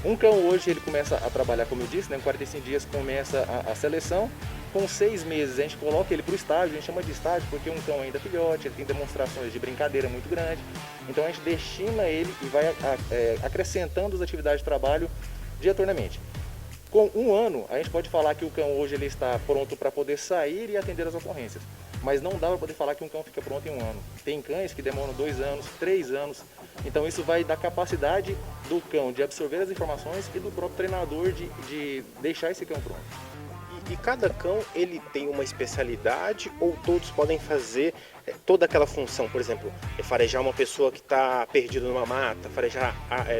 Um cão hoje ele começa a trabalhar, como eu disse, né, em 45 dias começa a seleção. Com 6 meses a gente coloca ele para o estágio, a gente chama de estágio porque um cão ainda é filhote, ele tem demonstrações de brincadeira muito grande. Então a gente destina ele e vai acrescentando as atividades de trabalho diuturnamente. Com 1 ano, a gente pode falar que o cão hoje ele está pronto para poder sair e atender as ocorrências. Mas não dá para poder falar que um cão fica pronto em 1 ano. Tem cães que demoram 2 anos, 3 anos. Então isso vai da capacidade do cão de absorver as informações e do próprio treinador de deixar esse cão pronto. E cada cão ele tem uma especialidade ou todos podem fazer toda aquela função? Por exemplo, farejar uma pessoa que está perdida numa mata, farejar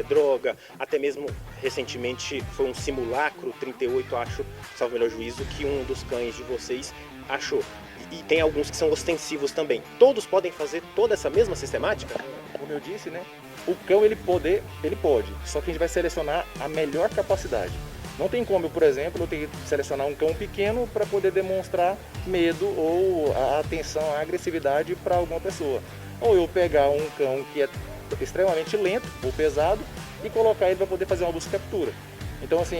droga, até mesmo recentemente foi um simulacro 38, acho, salvo o melhor juízo, que um dos cães de vocês achou. E tem alguns que são ostensivos também. Todos podem fazer toda essa mesma sistemática? Como eu disse, né? O cão ele pode, só que a gente vai selecionar a melhor capacidade. Não tem como, por exemplo, eu ter que selecionar um cão pequeno para poder demonstrar medo ou a atenção, a agressividade para alguma pessoa. Ou eu pegar um cão que é extremamente lento ou pesado e colocar ele para poder fazer uma busca-captura. Então, assim,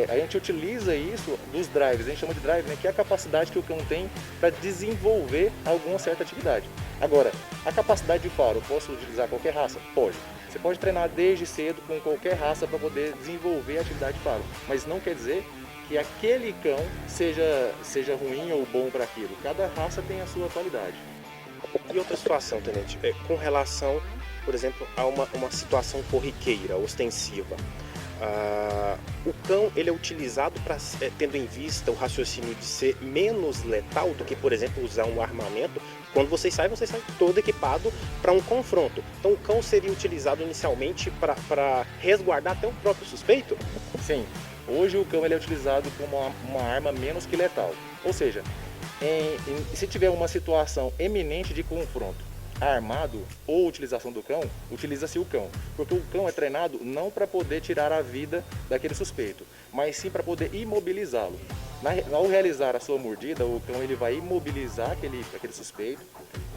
a gente utiliza isso dos drives, a gente chama de drive, né, que é a capacidade que o cão tem para desenvolver alguma certa atividade. Agora, a capacidade de faro, eu posso utilizar qualquer raça? Pode. Você pode treinar desde cedo com qualquer raça para poder desenvolver a atividade de faro, mas não quer dizer que aquele cão seja ruim ou bom para aquilo. Cada raça tem a sua qualidade. E outra situação, tenente, com relação, por exemplo, a uma situação corriqueira, ostensiva. O cão ele é utilizado para, tendo em vista o raciocínio de ser menos letal do que, por exemplo, usar um armamento. Quando você sai todo equipado para um confronto. Então o cão seria utilizado inicialmente para resguardar até o próprio suspeito? Sim. Hoje o cão ele é utilizado como uma arma menos que letal. Ou seja, se tiver uma situação eminente de confronto armado ou utilização do cão, utiliza-se o cão. Porque o cão é treinado não para poder tirar a vida daquele suspeito, mas sim para poder imobilizá-lo. Ao realizar a sua mordida, o cão ele vai imobilizar aquele suspeito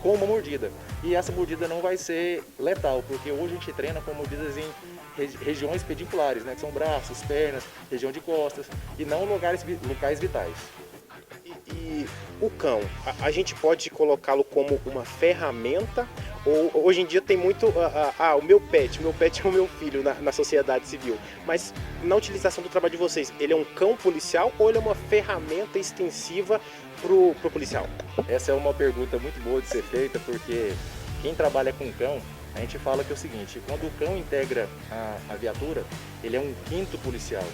com uma mordida. E essa mordida não vai ser letal, porque hoje a gente treina com mordidas em regiões pediculares, né, que são braços, pernas, região de costas, e não locais vitais. E o cão, a gente pode colocá-lo como uma ferramenta? Ou hoje em dia tem muito, o meu pet é o meu filho na sociedade civil. Mas na utilização do trabalho de vocês, ele é um cão policial ou ele é uma ferramenta extensiva pro policial? Essa é uma pergunta muito boa de ser feita, porque quem trabalha com cão, a gente fala que é o seguinte: quando o cão integra a viatura, ele é um quinto policial.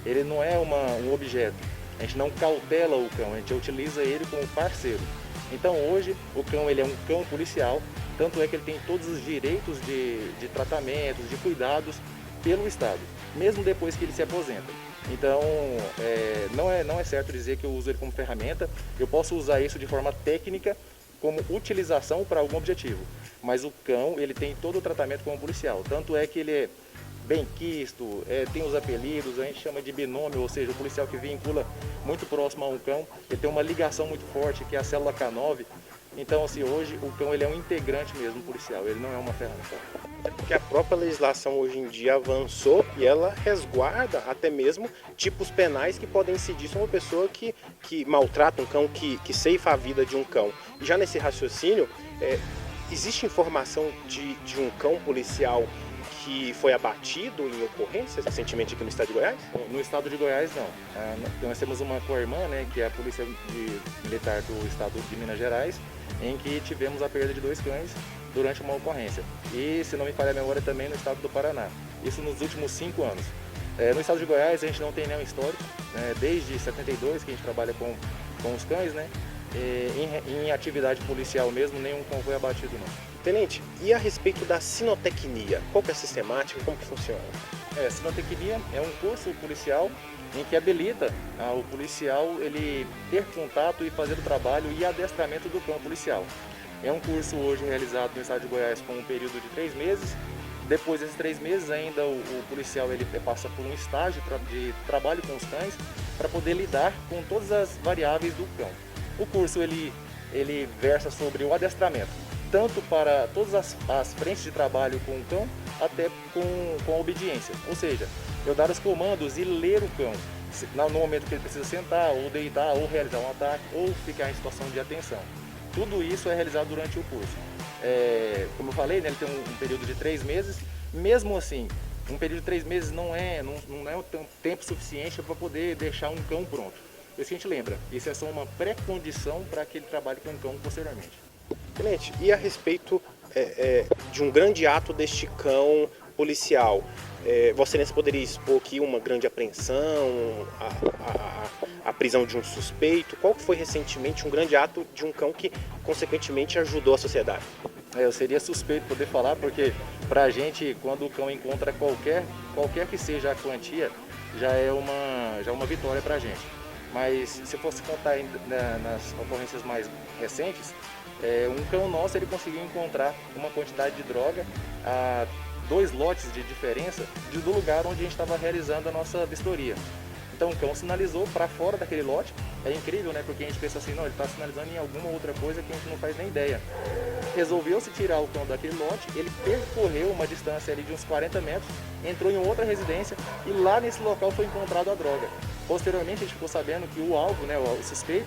Ele não é um objeto. A gente não cautela o cão, a gente utiliza ele como parceiro. Então hoje o cão ele é um cão policial, tanto é que ele tem todos os direitos de tratamentos, de cuidados pelo Estado, mesmo depois que ele se aposenta. Então não é certo dizer que eu uso ele como ferramenta. Eu posso usar isso de forma técnica como utilização para algum objetivo, mas o cão ele tem todo o tratamento como policial, tanto é que ele é bem quisto, tem os apelidos, a gente chama de binômio, ou seja, o policial que vincula muito próximo a um cão, ele tem uma ligação muito forte, que é a célula K9. Então, assim, hoje o cão ele é um integrante mesmo policial, ele não é uma ferramenta. É porque a própria legislação hoje em dia avançou e ela resguarda até mesmo tipos penais que podem incidir sobre uma pessoa que maltrata um cão, que ceifa a vida de um cão. E já nesse raciocínio, existe informação de um cão policial que foi abatido em ocorrências recentemente aqui no estado de Goiás? No estado de Goiás, não. Nós temos uma co-irmã, né, que é a Polícia Militar do estado de Minas Gerais, em que tivemos a perda de 2 cães durante uma ocorrência. E, se não me falha a memória, também no estado do Paraná. Isso nos últimos 5 anos. No estado de Goiás, a gente não tem nenhum histórico, né, desde 72 que a gente trabalha com os cães, né? Em atividade policial mesmo, nenhum cão foi abatido, não. Tenente, e a respeito da sinotecnia? Qual que é a sistemática? Como que funciona? Sinotecnia é um curso policial em que habilita o policial ele ter contato e fazer o trabalho e adestramento do cão policial. É um curso hoje realizado no estado de Goiás com um período de 3 meses. Depois desses 3 meses ainda o policial ele passa por um estágio de trabalho com os cães para poder lidar com todas as variáveis do cão. O curso ele versa sobre o adestramento, tanto para todas as frentes de trabalho com o cão, até com a obediência. Ou seja, eu dar os comandos e ler o cão no momento que ele precisa sentar, ou deitar, ou realizar um ataque, ou ficar em situação de atenção. Tudo isso é realizado durante o curso. Como eu falei, né, ele tem um período de 3 meses. Mesmo assim, um período de 3 meses não é um tempo suficiente para poder deixar um cão pronto. Por isso que a gente lembra, isso é só uma pré-condição para que ele trabalhe com o cão posteriormente. Tenente, e a respeito de um grande ato deste cão policial? Vossa Excelência poderia expor aqui uma grande apreensão, a prisão de um suspeito? Qual foi recentemente um grande ato de um cão que, consequentemente, ajudou a sociedade? Eu seria suspeito poder falar, porque para a gente, quando o cão encontra qualquer que seja a quantia, já é uma vitória para a gente. Mas se eu fosse contar nas ocorrências mais recentes, um cão nosso ele conseguiu encontrar uma quantidade de droga a 2 lotes de diferença do lugar onde a gente estava realizando a nossa vistoria. Então o cão sinalizou para fora daquele lote. É incrível, né? Porque a gente pensa assim, não, ele está sinalizando em alguma outra coisa que a gente não faz nem ideia. Resolveu-se tirar o cão daquele lote, ele percorreu uma distância ali de uns 40 metros, entrou em outra residência e lá nesse local foi encontrado a droga. Posteriormente a gente ficou sabendo que o alvo, né, o suspeito,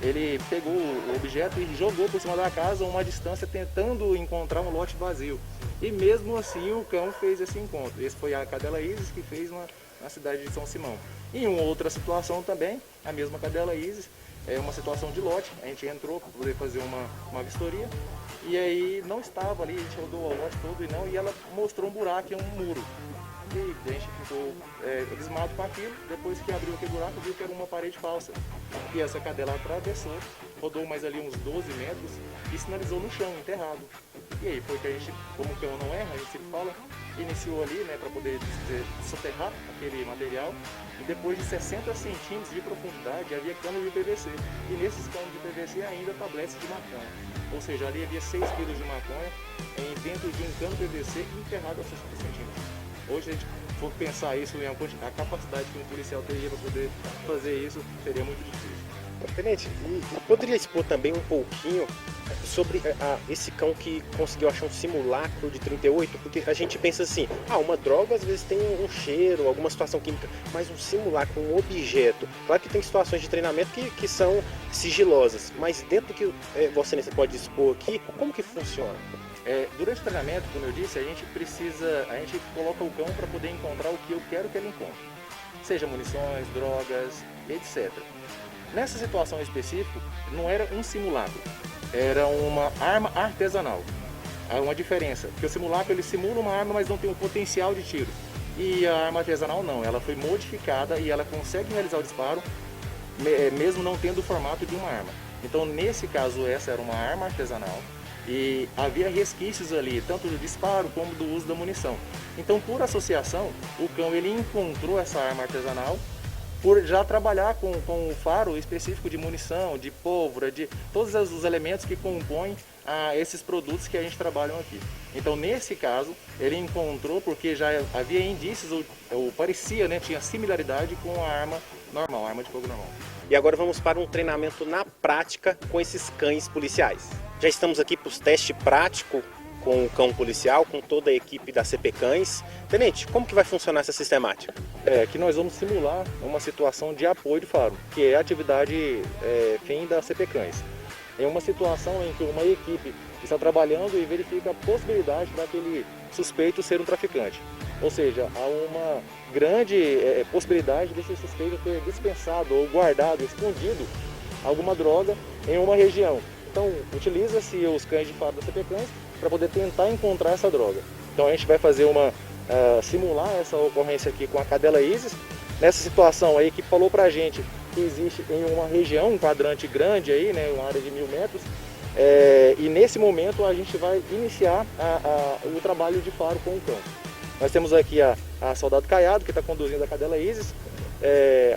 ele pegou o objeto e jogou por cima da casa a uma distância tentando encontrar um lote vazio. E mesmo assim o cão fez esse encontro. Esse foi a cadela Isis que fez na cidade de São Simão. Em uma outra situação também, a mesma cadela Isis, uma situação de lote, a gente entrou para poder fazer uma vistoria e aí não estava ali, a gente rodou o lote todo e ela mostrou um buraco, um muro. E a gente ficou abismado com aquilo. Depois que abriu aquele buraco, viu que era uma parede falsa. E essa cadela atravessou, rodou mais ali uns 12 metros e sinalizou no chão, enterrado. E aí foi que a gente, como o cão não erra, a gente sempre fala, iniciou ali, né, para poder soterrar aquele material. E depois de 60 centímetros de profundidade havia cano de PVC. E nesses canos de PVC ainda tabletes de maconha. Ou seja, ali havia 6 quilos de maconha dentro de um cano PVC enterrado a 60 centímetros. Hoje, se a gente for pensar isso, a capacidade que um policial teria para poder fazer isso seria muito difícil. Tenente, e poderia expor também um pouquinho sobre esse cão que conseguiu achar um simulacro de 38? Porque a gente pensa assim, uma droga às vezes tem um cheiro, alguma situação química, mas um simulacro, um objeto, claro que tem situações de treinamento que são sigilosas, mas dentro do que Vossa Excelência pode expor aqui, como que funciona? Durante o treinamento, como eu disse, a gente coloca o cão para poder encontrar o que eu quero que ele encontre. Seja munições, drogas, etc. Nessa situação específica, não era um simulacro, era uma arma artesanal. Há uma diferença, porque o simulacro ele simula uma arma, mas não tem o potencial de tiro. E a arma artesanal não, ela foi modificada e ela consegue realizar o disparo, mesmo não tendo o formato de uma arma. Então, nesse caso, essa era uma arma artesanal. E havia resquícios ali, tanto do disparo como do uso da munição. Então, por associação, o cão ele encontrou essa arma artesanal por já trabalhar com um faro específico de munição, de pólvora, de todos os elementos que compõem esses produtos que a gente trabalha aqui. Então, nesse caso, ele encontrou porque já havia indícios, ou parecia, né, tinha similaridade com a arma normal, a arma de fogo normal. E agora vamos para um treinamento na prática com esses cães policiais. Já estamos aqui para os testes práticos com o cão policial, com toda a equipe da CP Cães. Tenente, como que vai funcionar essa sistemática? Que nós vamos simular uma situação de apoio de faro, que é a atividade fim da CP Cães. É uma situação em que uma equipe está trabalhando e verifica a possibilidade daquele suspeito ser um traficante. Ou seja, há uma grande possibilidade desse suspeito ter dispensado ou guardado, escondido alguma droga em uma região. Então, utiliza-se os cães de faro da CP Cães para poder tentar encontrar essa droga. Então, a gente vai fazer simular essa ocorrência aqui com a cadela Isis. Nessa situação, a equipe falou para a gente que existe em uma região, um quadrante grande aí, né, uma área de 1000 metros, e nesse momento a gente vai iniciar o trabalho de faro com o cão. Nós temos aqui a soldado Caiado, que está conduzindo a cadela Isis,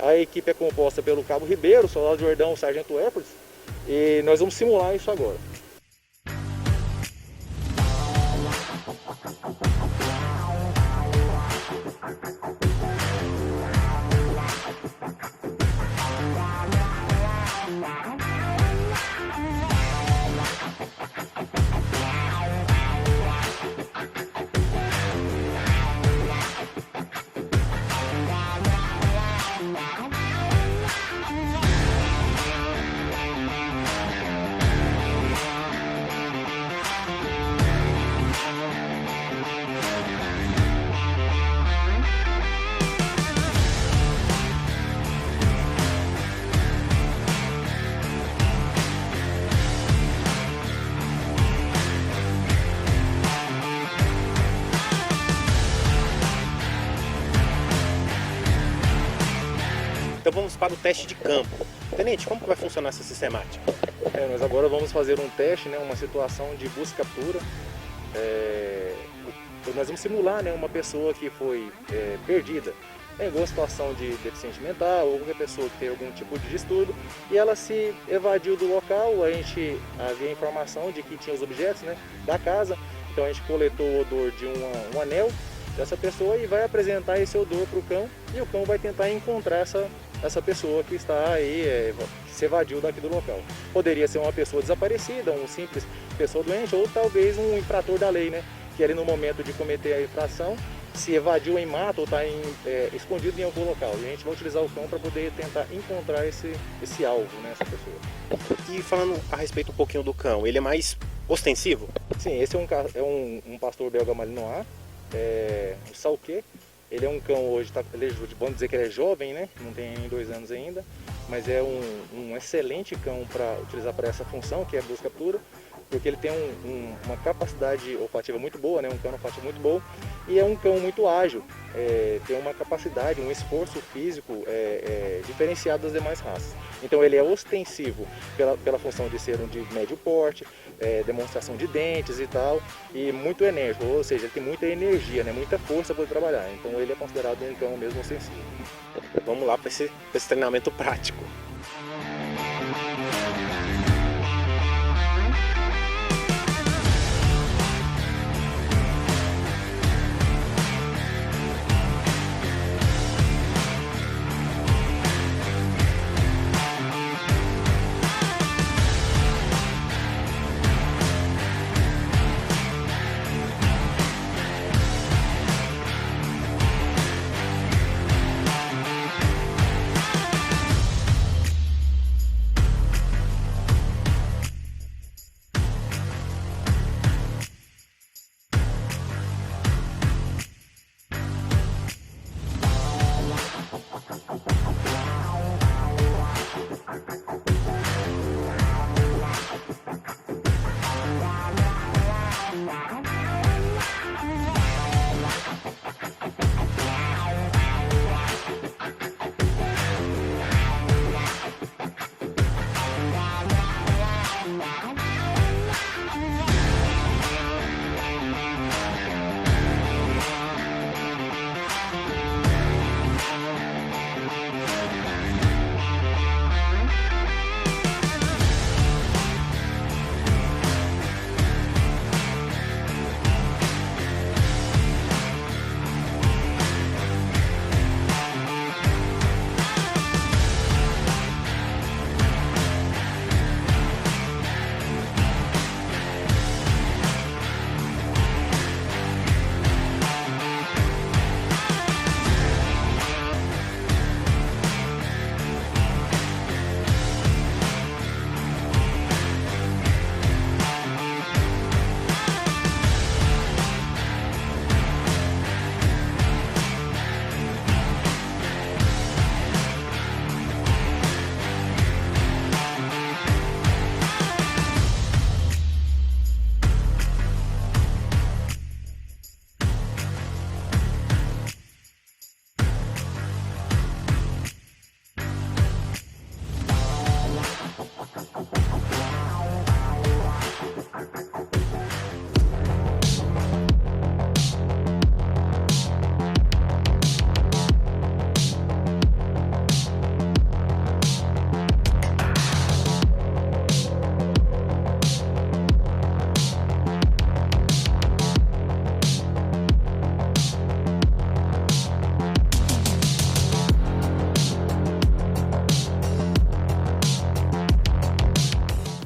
A equipe é composta pelo Cabo Ribeiro, Soldado Jordão, Sargento Hércules, e nós vamos simular isso agora. Então vamos para o teste de campo. Tenente, como que vai funcionar essa sistemática? Nós agora vamos fazer um teste, né, uma situação de busca e captura. Nós vamos simular, né, uma pessoa que foi perdida em alguma situação de deficiente mental ou qualquer pessoa que tem algum tipo de distúrbio e ela se evadiu do local. A gente havia informação de que tinha os objetos, né, da casa, então a gente coletou o odor de um anel dessa pessoa e vai apresentar esse odor para o cão e o cão vai tentar encontrar essa pessoa que está aí, que se evadiu daqui do local. Poderia ser uma pessoa desaparecida, um simples pessoa doente ou talvez um infrator da lei, né, que ele no momento de cometer a infração se evadiu em mato ou está escondido em algum local. E a gente vai utilizar o cão para poder tentar encontrar esse alvo, né, essa pessoa. E falando a respeito um pouquinho do cão, ele é mais ostensivo? Sim, esse é um pastor belga malinois, o Salquê. Ele é um cão hoje, vamos dizer que ele é jovem, né? Não tem 2 anos ainda, mas é um excelente cão para utilizar para essa função, que é a busca e captura, porque ele tem uma capacidade olfativa muito boa, né? Um cão olfativo muito bom, e é um cão muito ágil, tem uma capacidade, um esforço físico diferenciado das demais raças. Então ele é ostensivo pela função de ser um de médio porte, demonstração de dentes e tal, e muito enérgico, ou seja, ele tem muita energia, né? Muita força para trabalhar, então ele é considerado um cão mesmo ostensivo. Vamos lá para esse treinamento prático.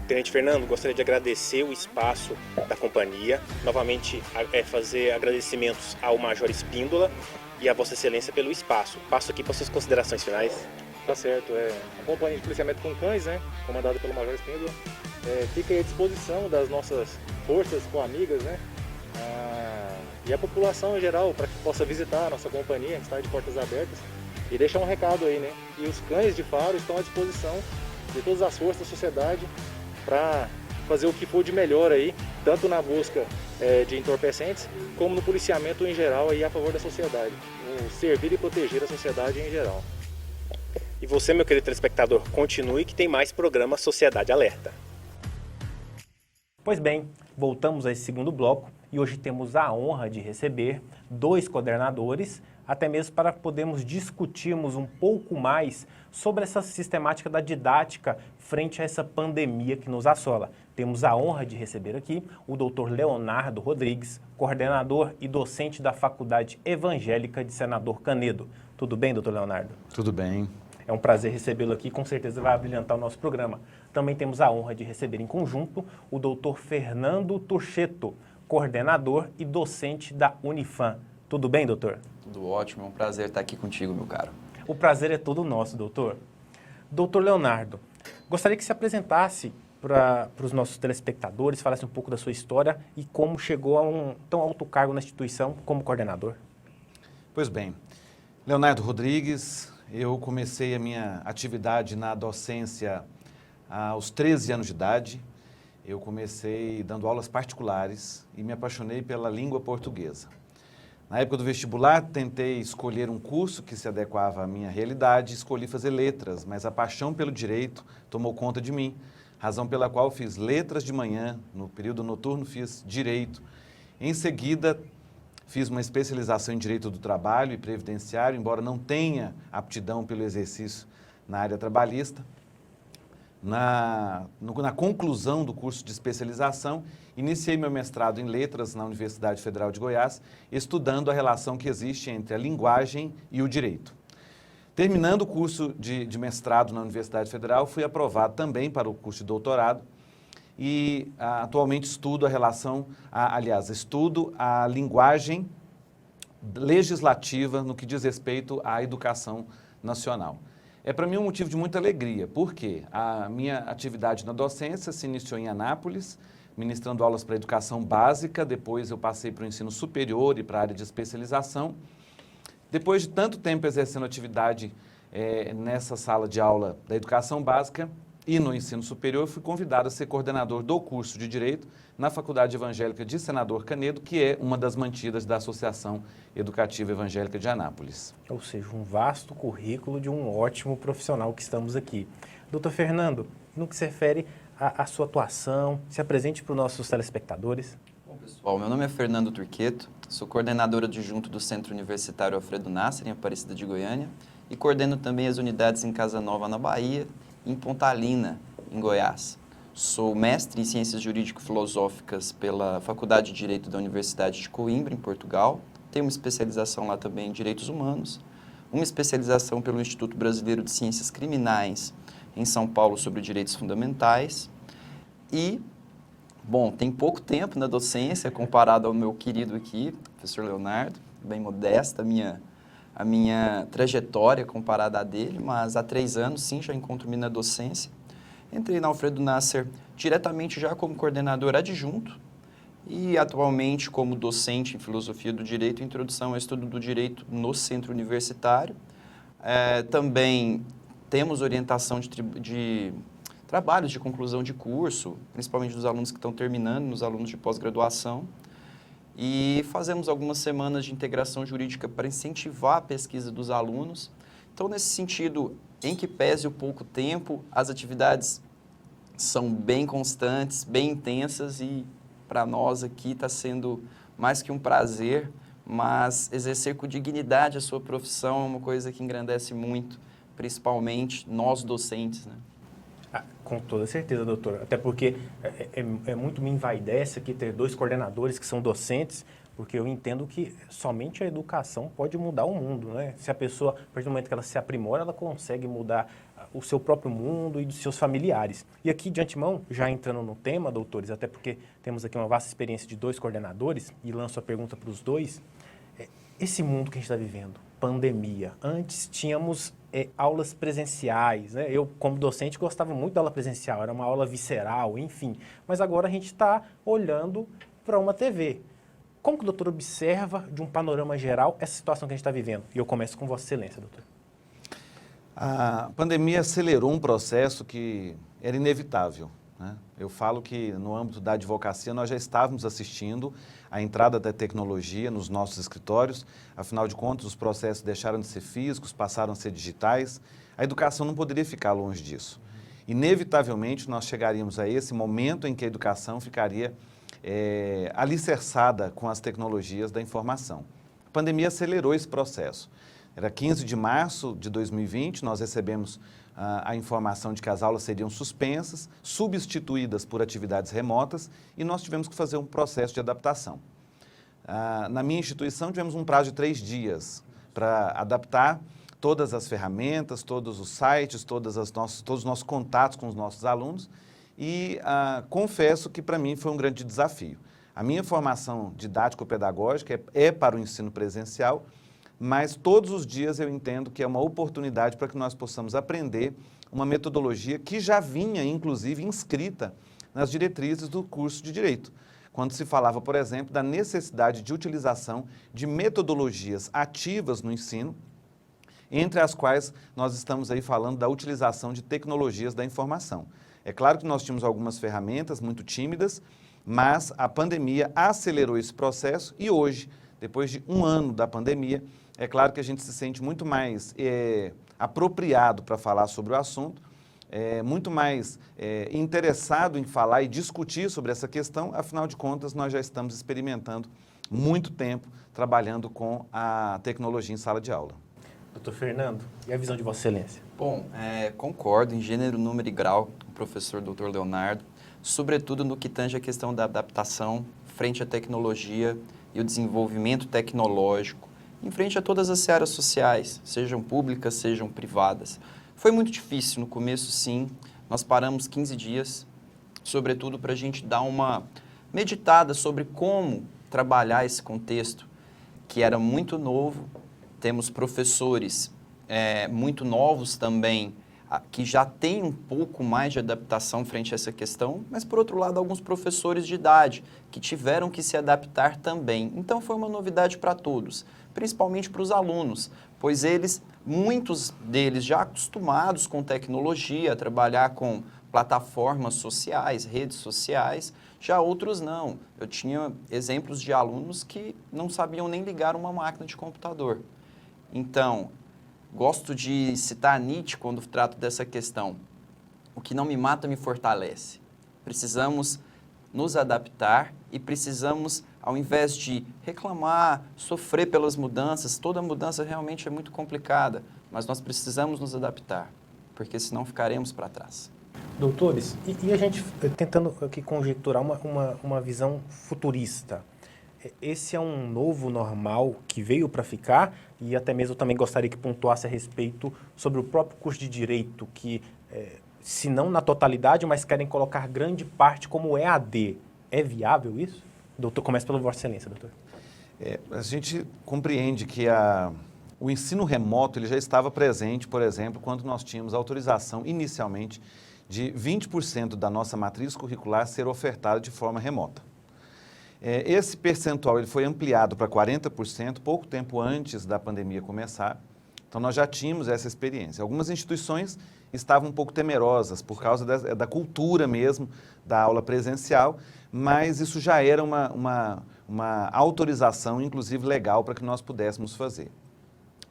Tenente Fernando, gostaria de agradecer o espaço da companhia, novamente fazer agradecimentos ao Major Espíndola e a Vossa Excelência pelo espaço. Passo aqui para suas considerações finais. Tá certo, a Companhia de Policiamento com Cães, né, comandada pelo Major Espíndola, fica aí à disposição das nossas forças amigas, né, e a população em geral, para que possa visitar a nossa companhia, a gente está de portas abertas, e deixar um recado aí, né, e os cães de Faro estão à disposição de todas as forças da sociedade para fazer o que for de melhor aí, tanto na busca de entorpecentes, como no policiamento em geral aí a favor da sociedade, o servir e proteger a sociedade em geral. E você, meu querido telespectador, continue que tem mais programa Sociedade Alerta. Pois bem, voltamos a esse segundo bloco e hoje temos a honra de receber 2 coordenadores, até mesmo para podermos discutirmos um pouco mais sobre essa sistemática da didática frente a essa pandemia que nos assola. Temos a honra de receber aqui o Dr. Leonardo Rodrigues, coordenador e docente da Faculdade Evangélica de Senador Canedo. Tudo bem, doutor Leonardo? Tudo bem. É um prazer recebê-lo aqui, com certeza vai abrilhantar o nosso programa. Também temos a honra de receber em conjunto o Dr. Fernando Turcheto, coordenador e docente da Unifam. Tudo bem, doutor? Tudo ótimo, é um prazer estar aqui contigo, meu caro. O prazer é todo nosso, doutor. Doutor Leonardo, gostaria que se apresentasse para os nossos telespectadores, falasse um pouco da sua história e como chegou a um tão alto cargo na instituição como coordenador. Pois bem, Leonardo Rodrigues, eu comecei a minha atividade na docência aos 13 anos de idade. Eu comecei dando aulas particulares e me apaixonei pela língua portuguesa. Na época do vestibular, tentei escolher um curso que se adequava à minha realidade, escolhi fazer letras, mas a paixão pelo direito tomou conta de mim, razão pela qual fiz letras de manhã, no período noturno fiz direito. Em seguida, fiz uma especialização em direito do trabalho e previdenciário, embora não tenha aptidão pelo exercício na área trabalhista. Na conclusão do curso de especialização, iniciei meu mestrado em letras na Universidade Federal de Goiás, estudando a relação que existe entre a linguagem e o direito. Terminando o curso de mestrado na Universidade Federal, fui aprovado também para o curso de doutorado e atualmente estudo estudo a linguagem legislativa no que diz respeito à educação nacional. É para mim um motivo de muita alegria, porque a minha atividade na docência se iniciou em Anápolis, ministrando aulas para educação básica, depois eu passei para o ensino superior e para a área de especialização. Depois de tanto tempo exercendo atividade nessa sala de aula da educação básica e no ensino superior, fui convidado a ser coordenador do curso de Direito na Faculdade Evangélica de Senador Canedo, que é uma das mantidas da Associação Educativa Evangélica de Anápolis. Ou seja, um vasto currículo de um ótimo profissional que estamos aqui. Doutor Fernando, no que se refere à sua atuação, se apresente para os nossos telespectadores. Bom, pessoal, meu nome é Fernando Turcheto, sou coordenador adjunto do Centro Universitário Alfredo Nasser, em Aparecida de Goiânia, e coordeno também as unidades em Casa Nova, na Bahia, e em Pontalina, em Goiás. Sou mestre em Ciências Jurídico-Filosóficas pela Faculdade de Direito da Universidade de Coimbra, em Portugal. Tenho uma especialização lá também em Direitos Humanos, uma especialização pelo Instituto Brasileiro de Ciências Criminais, em São Paulo, sobre direitos fundamentais. E, bom, tem pouco tempo na docência, comparado ao meu querido aqui, professor Leonardo, bem modesta a minha trajetória comparada à dele, mas há 3 anos, sim, já encontro-me na docência. Entrei na Alfredo Nasser diretamente já como coordenador adjunto e atualmente como docente em Filosofia do Direito e Introdução ao Estudo do Direito no Centro Universitário. Também temos orientação de trabalhos de conclusão de curso, principalmente dos alunos que estão terminando, nos alunos de pós-graduação. E fazemos algumas semanas de integração jurídica para incentivar a pesquisa dos alunos. Então, nesse sentido, em que pese o pouco tempo, as atividades são bem constantes, bem intensas e para nós aqui está sendo mais que um prazer, mas exercer com dignidade a sua profissão é uma coisa que engrandece muito, principalmente nós docentes, né? Com toda certeza, doutor. Até porque muito me envaidece aqui ter 2 coordenadores que são docentes, porque eu entendo que somente a educação pode mudar o mundo, né? Se a pessoa, a partir do momento que ela se aprimora, ela consegue mudar o seu próprio mundo e dos seus familiares. E aqui, de antemão, já entrando no tema, doutores, até porque temos aqui uma vasta experiência de 2 coordenadores, e lanço a pergunta para os dois, esse mundo que a gente está vivendo, pandemia, antes tínhamos aulas presenciais, né? Eu, como docente, gostava muito da aula presencial, era uma aula visceral, enfim, mas agora a gente está olhando para uma TV. Como que o doutor observa, de um panorama geral, essa situação que a gente está vivendo? E eu começo com Vossa Excelência, doutor. A pandemia acelerou um processo que era inevitável, né? Eu falo que no âmbito da advocacia nós já estávamos assistindo à entrada da tecnologia nos nossos escritórios, afinal de contas os processos deixaram de ser físicos, passaram a ser digitais, a educação não poderia ficar longe disso. Inevitavelmente nós chegaríamos a esse momento em que a educação ficaria alicerçada com as tecnologias da informação. A pandemia acelerou esse processo. Era 15 de março de 2020, nós recebemos a informação de que as aulas seriam suspensas, substituídas por atividades remotas, e nós tivemos que fazer um processo de adaptação. Na minha instituição, tivemos um prazo de 3 dias para adaptar todas as ferramentas, todos os sites, todos os nossos contatos com os nossos alunos, e confesso que para mim foi um grande desafio. A minha formação didático-pedagógica é para o ensino presencial, mas todos os dias eu entendo que é uma oportunidade para que nós possamos aprender uma metodologia que já vinha, inclusive, inscrita nas diretrizes do curso de Direito, quando se falava, por exemplo, da necessidade de utilização de metodologias ativas no ensino, entre as quais nós estamos aí falando da utilização de tecnologias da informação. É claro que nós tínhamos algumas ferramentas muito tímidas, mas a pandemia acelerou esse processo e hoje, depois de 1 ano da pandemia, é claro que a gente se sente muito mais apropriado para falar sobre o assunto, muito mais interessado em falar e discutir sobre essa questão, afinal de contas nós já estamos experimentando muito tempo trabalhando com a tecnologia em sala de aula. Doutor Fernando, e a visão de Vossa Excelência? Bom, concordo em gênero, número e grau com o professor Dr. Leonardo, sobretudo no que tange a questão da adaptação frente à tecnologia e o desenvolvimento tecnológico, em frente a todas as searas sociais, sejam públicas, sejam privadas. Foi muito difícil no começo, sim. Nós paramos 15 dias, sobretudo para a gente dar uma meditada sobre como trabalhar esse contexto, que era muito novo. Temos professores muito novos também, que já têm um pouco mais de adaptação frente a essa questão, mas, por outro lado, alguns professores de idade que tiveram que se adaptar também. Então, foi uma novidade para todos, principalmente para os alunos, pois muitos deles já acostumados com tecnologia, a trabalhar com plataformas sociais, redes sociais, já outros não. Eu tinha exemplos de alunos que não sabiam nem ligar uma máquina de computador. Então, gosto de citar Nietzsche quando trato dessa questão. O que não me mata me fortalece. Precisamos nos adaptar e precisamos, ao invés de reclamar, sofrer pelas mudanças, toda mudança realmente é muito complicada, mas nós precisamos nos adaptar, porque senão ficaremos para trás. Doutores, e a gente tentando aqui conjecturar uma visão futurista. Esse é um novo normal que veio para ficar, e até mesmo eu também gostaria que pontuasse a respeito sobre o próprio curso de Direito, que, se não na totalidade, mas querem colocar grande parte como EAD. É viável isso? Doutor, começa pela Vossa Excelência, doutor. A gente compreende que o ensino remoto ele já estava presente, por exemplo, quando nós tínhamos autorização inicialmente de 20% da nossa matriz curricular ser ofertada de forma remota. Esse percentual ele foi ampliado para 40% pouco tempo antes da pandemia começar, então nós já tínhamos essa experiência. Algumas instituições estavam um pouco temerosas por causa da cultura mesmo da aula presencial, mas isso já era uma autorização, inclusive legal, para que nós pudéssemos fazer.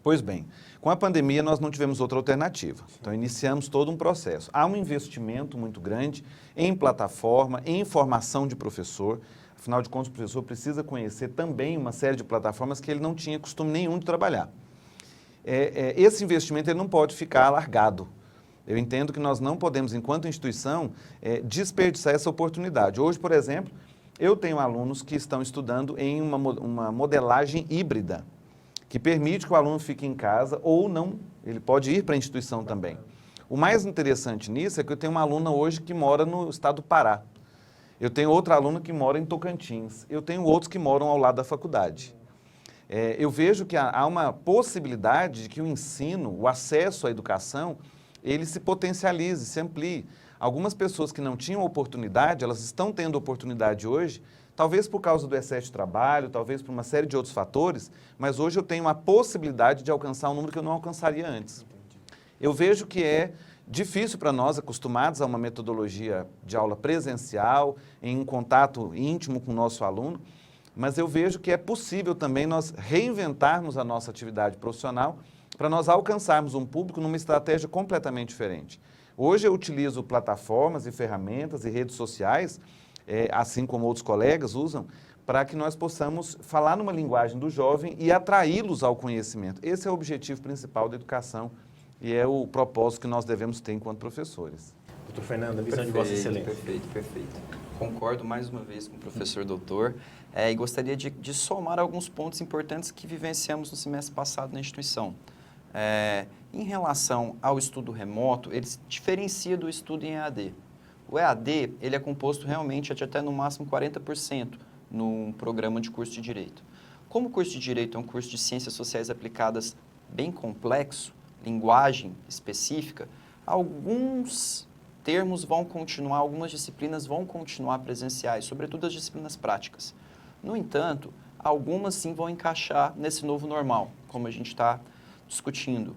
Pois bem, com a pandemia nós não tivemos outra alternativa, então iniciamos todo um processo. Há um investimento muito grande em plataforma, em formação de professor. Afinal de contas, o professor precisa conhecer também uma série de plataformas que ele não tinha costume nenhum de trabalhar. Esse investimento ele não pode ficar largado. Eu entendo que nós não podemos, enquanto instituição, desperdiçar essa oportunidade. Hoje, por exemplo, eu tenho alunos que estão estudando em uma modelagem híbrida, que permite que o aluno fique em casa ou não, ele pode ir para a instituição também. O mais interessante nisso é que eu tenho uma aluna hoje que mora no estado do Pará. Eu tenho outra aluna que mora em Tocantins. Eu tenho outros que moram ao lado da faculdade. Eu vejo que há uma possibilidade de que o ensino, o acesso à educação, ele se potencialize, se amplie. Algumas pessoas que não tinham oportunidade, elas estão tendo oportunidade hoje, talvez por causa do excesso de trabalho, talvez por uma série de outros fatores, mas hoje eu tenho a possibilidade de alcançar um número que eu não alcançaria antes. Eu vejo que é difícil para nós, acostumados a uma metodologia de aula presencial, em um contato íntimo com o nosso aluno, mas eu vejo que é possível também nós reinventarmos a nossa atividade profissional para nós alcançarmos um público numa estratégia completamente diferente. Hoje eu utilizo plataformas e ferramentas e redes sociais, assim como outros colegas usam, para que nós possamos falar numa linguagem do jovem e atraí-los ao conhecimento. Esse é o objetivo principal da educação e é o propósito que nós devemos ter enquanto professores. Doutor Fernando, a visão de Vossa Excelência. Perfeito. Concordo mais uma vez com o professor doutor e gostaria de somar alguns pontos importantes que vivenciamos no semestre passado na instituição. Em relação ao estudo remoto, ele se diferencia do estudo em EAD. O EAD, ele é composto realmente de até no máximo 40% num programa de curso de Direito. Como o curso de Direito é um curso de Ciências Sociais Aplicadas bem complexo, linguagem específica, alguns termos vão continuar, algumas disciplinas vão continuar presenciais, sobretudo as disciplinas práticas. No entanto, algumas sim vão encaixar nesse novo normal, como a gente está discutindo.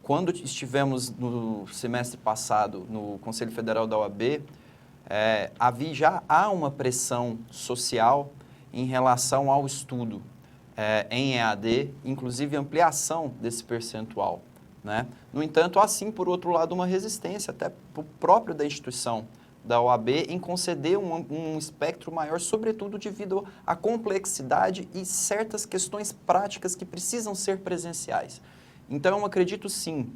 Quando estivemos no semestre passado no Conselho Federal da OAB, já há uma pressão social em relação ao estudo em EAD, inclusive ampliação desse percentual, né? No entanto, há sim, por outro lado, uma resistência até própria da instituição da OAB em conceder um espectro maior, sobretudo devido à complexidade e certas questões práticas que precisam ser presenciais. Então, eu acredito sim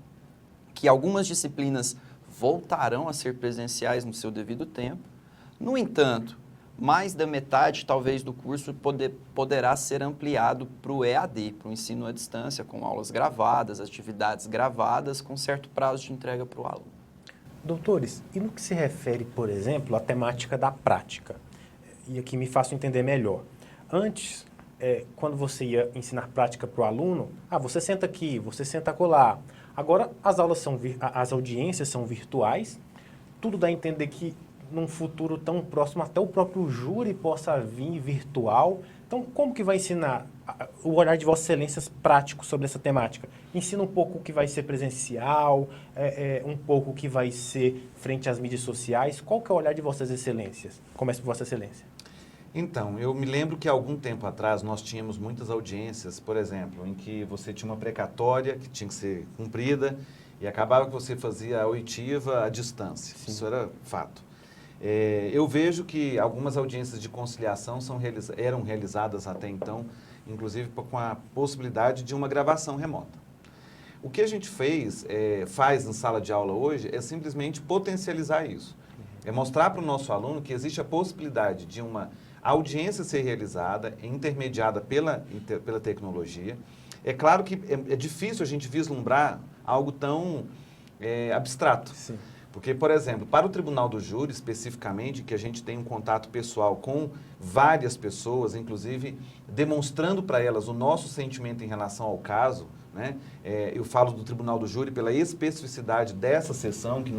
que algumas disciplinas voltarão a ser presenciais no seu devido tempo. No entanto, mais da metade, talvez, do curso poderá ser ampliado para o EAD, para o ensino à distância, com aulas gravadas, atividades gravadas, com certo prazo de entrega para o aluno. Doutores, e no que se refere, por exemplo, à temática da prática? E aqui me faço entender melhor. Antes, quando você ia ensinar prática para o aluno, você senta aqui, você senta acolá. Agora, as audiências são virtuais, tudo dá a entender que num futuro tão próximo, até o próprio júri possa vir virtual. Então, como que vai ensinar o olhar de Vossa Excelência prático sobre essa temática? Ensina um pouco o que vai ser presencial, um pouco o que vai ser frente às mídias sociais. Qual que é o olhar de Vossas Excelências? Começa por Vossa Excelência. Então, eu me lembro que há algum tempo atrás nós tínhamos muitas audiências, por exemplo, em que você tinha uma precatória que tinha que ser cumprida e acabava que você fazia a oitiva à distância. Sim. Isso era fato. Eu vejo que algumas audiências de conciliação eram realizadas até então, inclusive com a possibilidade de uma gravação remota. O que a gente faz em sala de aula hoje é simplesmente potencializar isso. É mostrar para o nosso aluno que existe a possibilidade de uma audiência ser realizada, intermediada pela tecnologia. É claro que é difícil a gente vislumbrar algo tão abstrato. Sim. Porque, por exemplo, para o Tribunal do Júri, especificamente, que a gente tem um contato pessoal com várias pessoas, inclusive demonstrando para elas o nosso sentimento em relação ao caso, né? Eu falo do Tribunal do Júri pela especificidade dessa sessão, que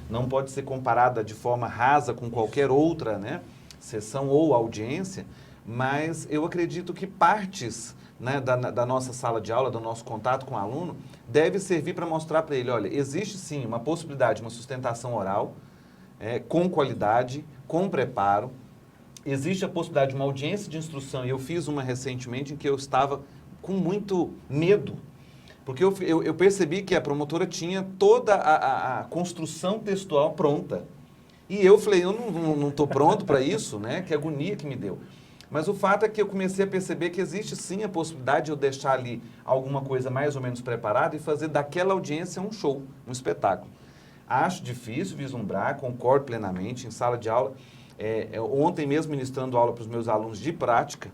não pode ser comparada de forma rasa com qualquer outra, né, sessão ou audiência, mas eu acredito que partes, né, da nossa sala de aula, do nosso contato com o aluno, deve servir para mostrar para ele, olha, existe sim uma possibilidade, uma sustentação oral, com qualidade, com preparo, existe a possibilidade de uma audiência de instrução, e eu fiz uma recentemente em que eu estava com muito medo, porque eu percebi que a promotora tinha toda a construção textual pronta, e eu falei, eu não estou pronto para isso, né, que agonia que me deu. Mas o fato é que eu comecei a perceber que existe sim a possibilidade de eu deixar ali alguma coisa mais ou menos preparada e fazer daquela audiência um show, um espetáculo. Acho difícil vislumbrar, concordo plenamente, em sala de aula. Ontem mesmo, ministrando aula para os meus alunos de prática,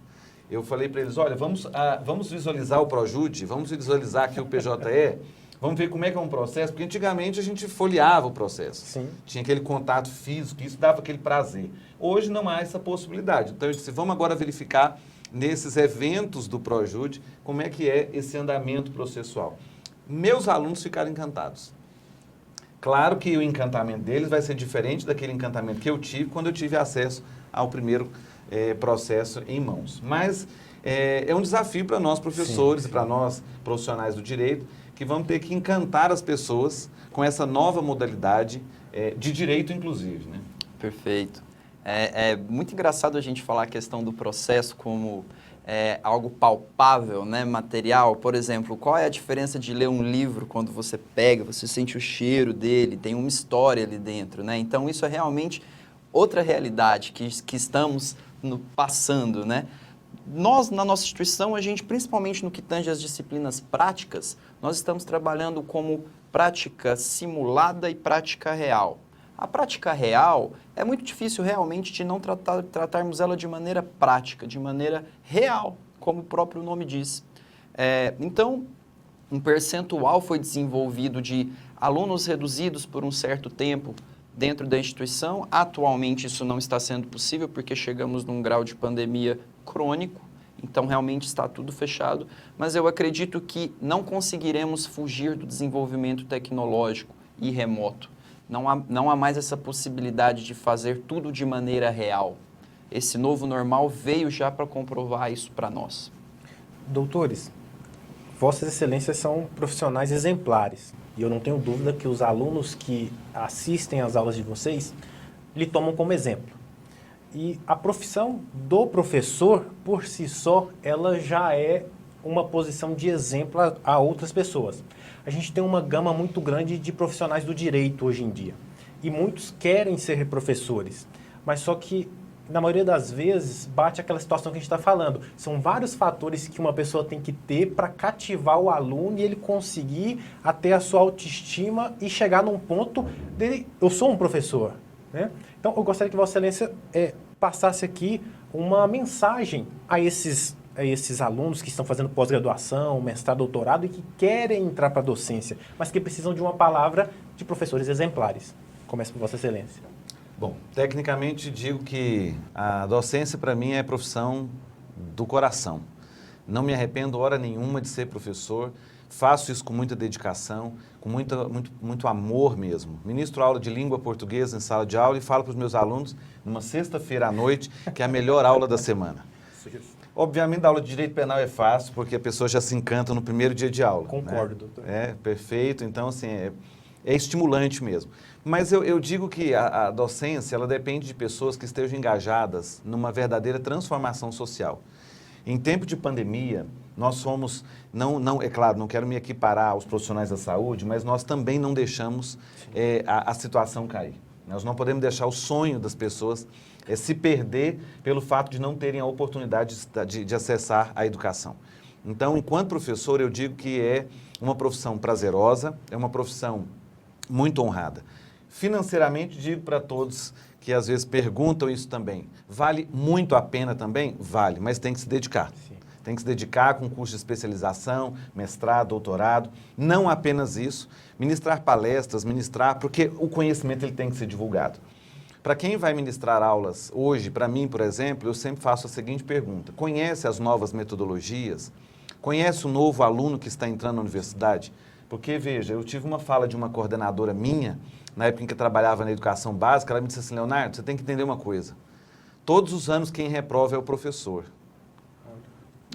eu falei para eles, olha, vamos visualizar o Projude, vamos visualizar aqui o PJE, Vamos ver como é que é um processo, porque antigamente a gente folheava o processo. Sim. Tinha aquele contato físico, isso dava aquele prazer. Hoje não há essa possibilidade. Então, eu disse, vamos agora verificar nesses eventos do Projude como é que é esse andamento processual. Meus alunos ficaram encantados. Claro que o encantamento deles vai ser diferente daquele encantamento que eu tive quando eu tive acesso ao primeiro processo em mãos. Mas é um desafio para nós professores e para nós profissionais do direito, que vamos ter que encantar as pessoas com essa nova modalidade de direito, inclusive, né? Perfeito. É muito engraçado a gente falar a questão do processo como algo palpável, né, material. Por exemplo, qual é a diferença de ler um livro quando você pega, você sente o cheiro dele, tem uma história ali dentro, né? Então, isso é realmente outra realidade que estamos passando, né? Nós, na nossa instituição, a gente, principalmente no que tange as disciplinas práticas, nós estamos trabalhando como prática simulada e prática real. A prática real é muito difícil realmente de não tratarmos ela de maneira prática, de maneira real, como o próprio nome diz. Então, um percentual foi desenvolvido de alunos reduzidos por um certo tempo dentro da instituição. Atualmente isso não está sendo possível porque chegamos num grau de pandemia crônico, então realmente está tudo fechado, mas eu acredito que não conseguiremos fugir do desenvolvimento tecnológico e remoto. Não há mais essa possibilidade de fazer tudo de maneira real. Esse novo normal veio já para comprovar isso para nós. Doutores, Vossas Excelências são profissionais exemplares. E eu não tenho dúvida que os alunos que assistem às aulas de vocês lhe tomam como exemplo. E a profissão do professor, por si só, ela já é uma posição de exemplo a outras pessoas. A gente tem uma gama muito grande de profissionais do direito hoje em dia. E muitos querem ser professores. Mas só que, na maioria das vezes, bate aquela situação que a gente está falando. São vários fatores que uma pessoa tem que ter para cativar o aluno e ele conseguir até a sua autoestima e chegar num ponto dele, eu sou um professor, né? Então, eu gostaria que Vossa Excelência passasse aqui uma mensagem a esses alunos que estão fazendo pós-graduação, mestrado, doutorado e que querem entrar para a docência, mas que precisam de uma palavra de professores exemplares. Começa por Vossa Excelência. Bom, tecnicamente digo que a docência para mim é profissão do coração. Não me arrependo hora nenhuma de ser professor, faço isso com muita dedicação, com muito amor mesmo. Ministro aula de língua portuguesa em sala de aula e falo para os meus alunos numa sexta-feira à noite que é a melhor aula da semana. Obviamente, a aula de direito penal é fácil, porque a pessoa já se encanta no primeiro dia de aula. Concordo, né? doutor. Perfeito. Então, assim, é estimulante mesmo. Mas eu digo que a docência, ela depende de pessoas que estejam engajadas numa verdadeira transformação social. Em tempo de pandemia, nós somos, é claro, não quero me equiparar aos profissionais da saúde, mas nós também não deixamos a situação cair. Nós não podemos deixar o sonho das pessoas se perder pelo fato de não terem a oportunidade de acessar a educação. Então, enquanto professor, eu digo que é uma profissão prazerosa, é uma profissão muito honrada. Financeiramente, digo para todos que às vezes perguntam isso também, vale muito a pena também? Vale, mas tem que se dedicar. Sim. Tem que se dedicar com curso de especialização, mestrado, doutorado, não apenas isso, ministrar palestras, porque o conhecimento ele tem que ser divulgado. Para quem vai ministrar aulas hoje, para mim, por exemplo, eu sempre faço a seguinte pergunta: conhece as novas metodologias? Conhece o novo aluno que está entrando na universidade? Porque, veja, eu tive uma fala de uma coordenadora minha, na época em que eu trabalhava na educação básica, ela me disse assim: Leonardo, você tem que entender uma coisa, todos os anos quem reprova é o professor.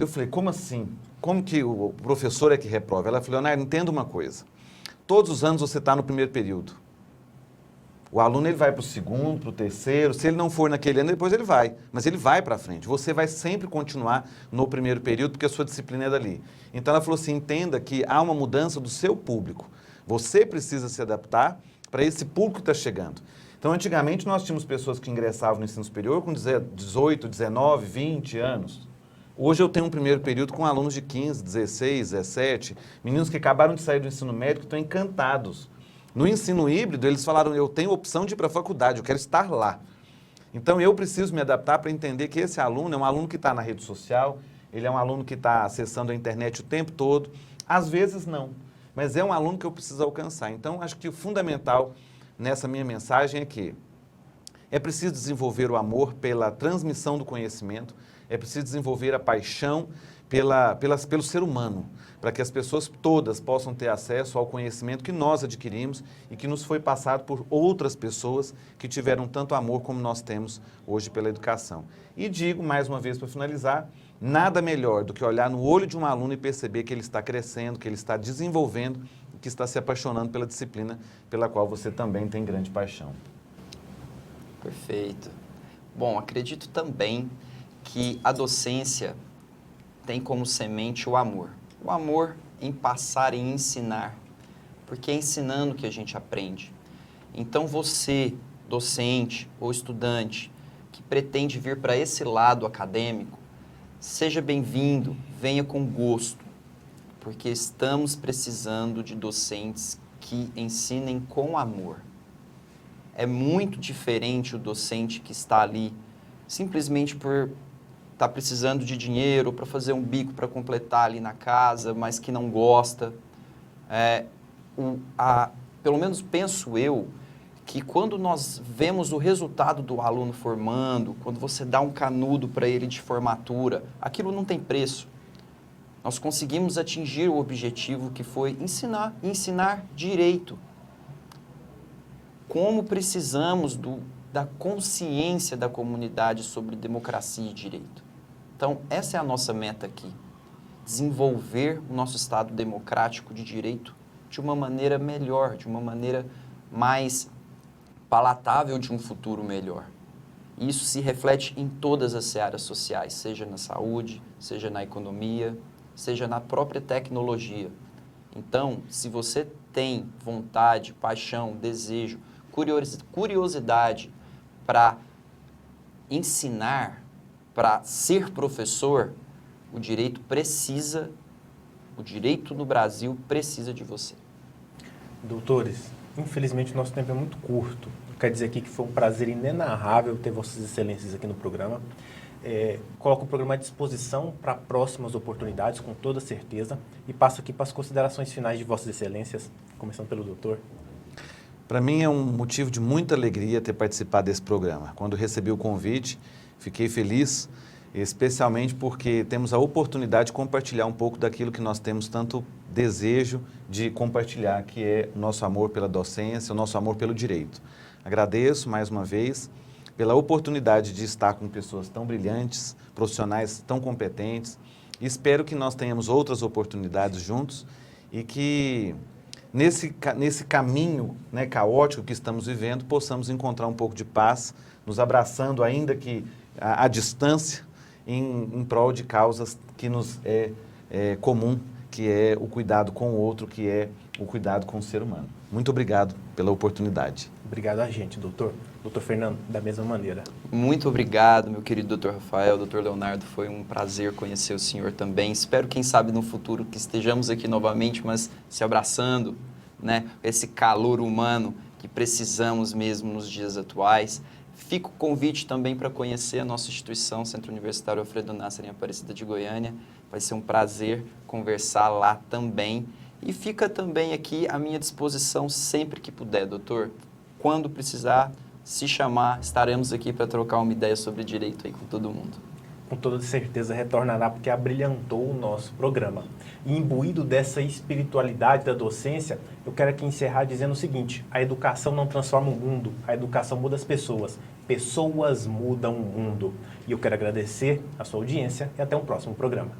Eu falei, como assim? Como que o professor é que reprova? Ela falou, Leonardo, entenda uma coisa, todos os anos você está no primeiro período. O aluno ele vai para o segundo, para o terceiro, se ele não for naquele ano, depois ele vai, mas ele vai para frente. Você vai sempre continuar no primeiro período, porque a sua disciplina é dali. Então ela falou assim, entenda que há uma mudança do seu público. Você precisa se adaptar para esse público que está chegando. Então, antigamente, nós tínhamos pessoas que ingressavam no ensino superior com 18, 19, 20 anos. Hoje eu tenho um primeiro período com alunos de 15, 16, 17, meninos que acabaram de sair do ensino médio que estão encantados. No ensino híbrido, eles falaram, eu tenho opção de ir para a faculdade, eu quero estar lá. Então, eu preciso me adaptar para entender que esse aluno é um aluno que está na rede social, ele é um aluno que está acessando a internet o tempo todo. Às vezes, não. mas é um aluno que eu preciso alcançar. Então, acho que o fundamental nessa minha mensagem é que é preciso desenvolver o amor pela transmissão do conhecimento, é preciso desenvolver a paixão pelo ser humano, para que as pessoas todas possam ter acesso ao conhecimento que nós adquirimos e que nos foi passado por outras pessoas que tiveram tanto amor como nós temos hoje pela educação. E digo, mais uma vez para finalizar, nada melhor do que olhar no olho de um aluno e perceber que ele está crescendo, que ele está desenvolvendo, que está se apaixonando pela disciplina pela qual você também tem grande paixão. Perfeito. Bom, acredito também que a docência tem como semente o amor. O amor em passar e ensinar, porque é ensinando que a gente aprende. Então você, docente ou estudante, que pretende vir para esse lado acadêmico, seja bem-vindo, venha com gosto, porque estamos precisando de docentes que ensinem com amor. É muito diferente o docente que está ali simplesmente por estar precisando de dinheiro para fazer um bico para completar ali na casa, mas que não gosta. Pelo menos penso eu que quando nós vemos o resultado do aluno formando, quando você dá um canudo para ele de formatura, aquilo não tem preço. Nós conseguimos atingir o objetivo que foi ensinar direito. Como precisamos da consciência da comunidade sobre democracia e direito. Então, essa é a nossa meta aqui. Desenvolver o nosso Estado democrático de direito de uma maneira melhor, de uma maneira mais palatável de um futuro melhor. E isso se reflete em todas as searas sociais, seja na saúde, seja na economia, seja na própria tecnologia. Então, se você tem vontade, paixão, desejo, curiosidade para ensinar, para ser professor, o direito no Brasil precisa de você. Doutores, infelizmente o nosso tempo é muito curto. Quer dizer aqui que foi um prazer inenarrável ter vossas excelências aqui no programa. Coloco o programa à disposição para próximas oportunidades, com toda certeza, e passo aqui para as considerações finais de vossas excelências, começando pelo doutor. Para mim é um motivo de muita alegria ter participado desse programa. Quando recebi o convite, fiquei feliz, especialmente porque temos a oportunidade de compartilhar um pouco daquilo que nós temos tanto desejo de compartilhar, que é o nosso amor pela docência, o nosso amor pelo direito. Agradeço mais uma vez pela oportunidade de estar com pessoas tão brilhantes, profissionais tão competentes, e espero que nós tenhamos outras oportunidades juntos e que nesse caminho, né, caótico que estamos vivendo, possamos encontrar um pouco de paz, nos abraçando, ainda que à distância, em prol de causas que nos é comum, que é o cuidado com o outro, que é o cuidado com o ser humano. Muito obrigado pela oportunidade. Obrigado a gente, doutor. Doutor Fernando, da mesma maneira. Muito obrigado, meu querido doutor Rafael, doutor Leonardo. Foi um prazer conhecer o senhor também. Espero, quem sabe, no futuro que estejamos aqui novamente, mas se abraçando, né? Esse calor humano que precisamos mesmo nos dias atuais. Fica o convite também para conhecer a nossa instituição, Centro Universitário Alfredo Nasser, em Aparecida de Goiânia. Vai ser um prazer conversar lá também. E fica também aqui à minha disposição sempre que puder, doutor. Quando precisar, se chamar, estaremos aqui para trocar uma ideia sobre direito aí com todo mundo. Com toda certeza retornará, porque abrilhantou o nosso programa. E imbuído dessa espiritualidade da docência, eu quero aqui encerrar dizendo o seguinte: a educação não transforma o mundo, a educação muda as pessoas. Pessoas mudam o mundo. E eu quero agradecer a sua audiência e até um próximo programa.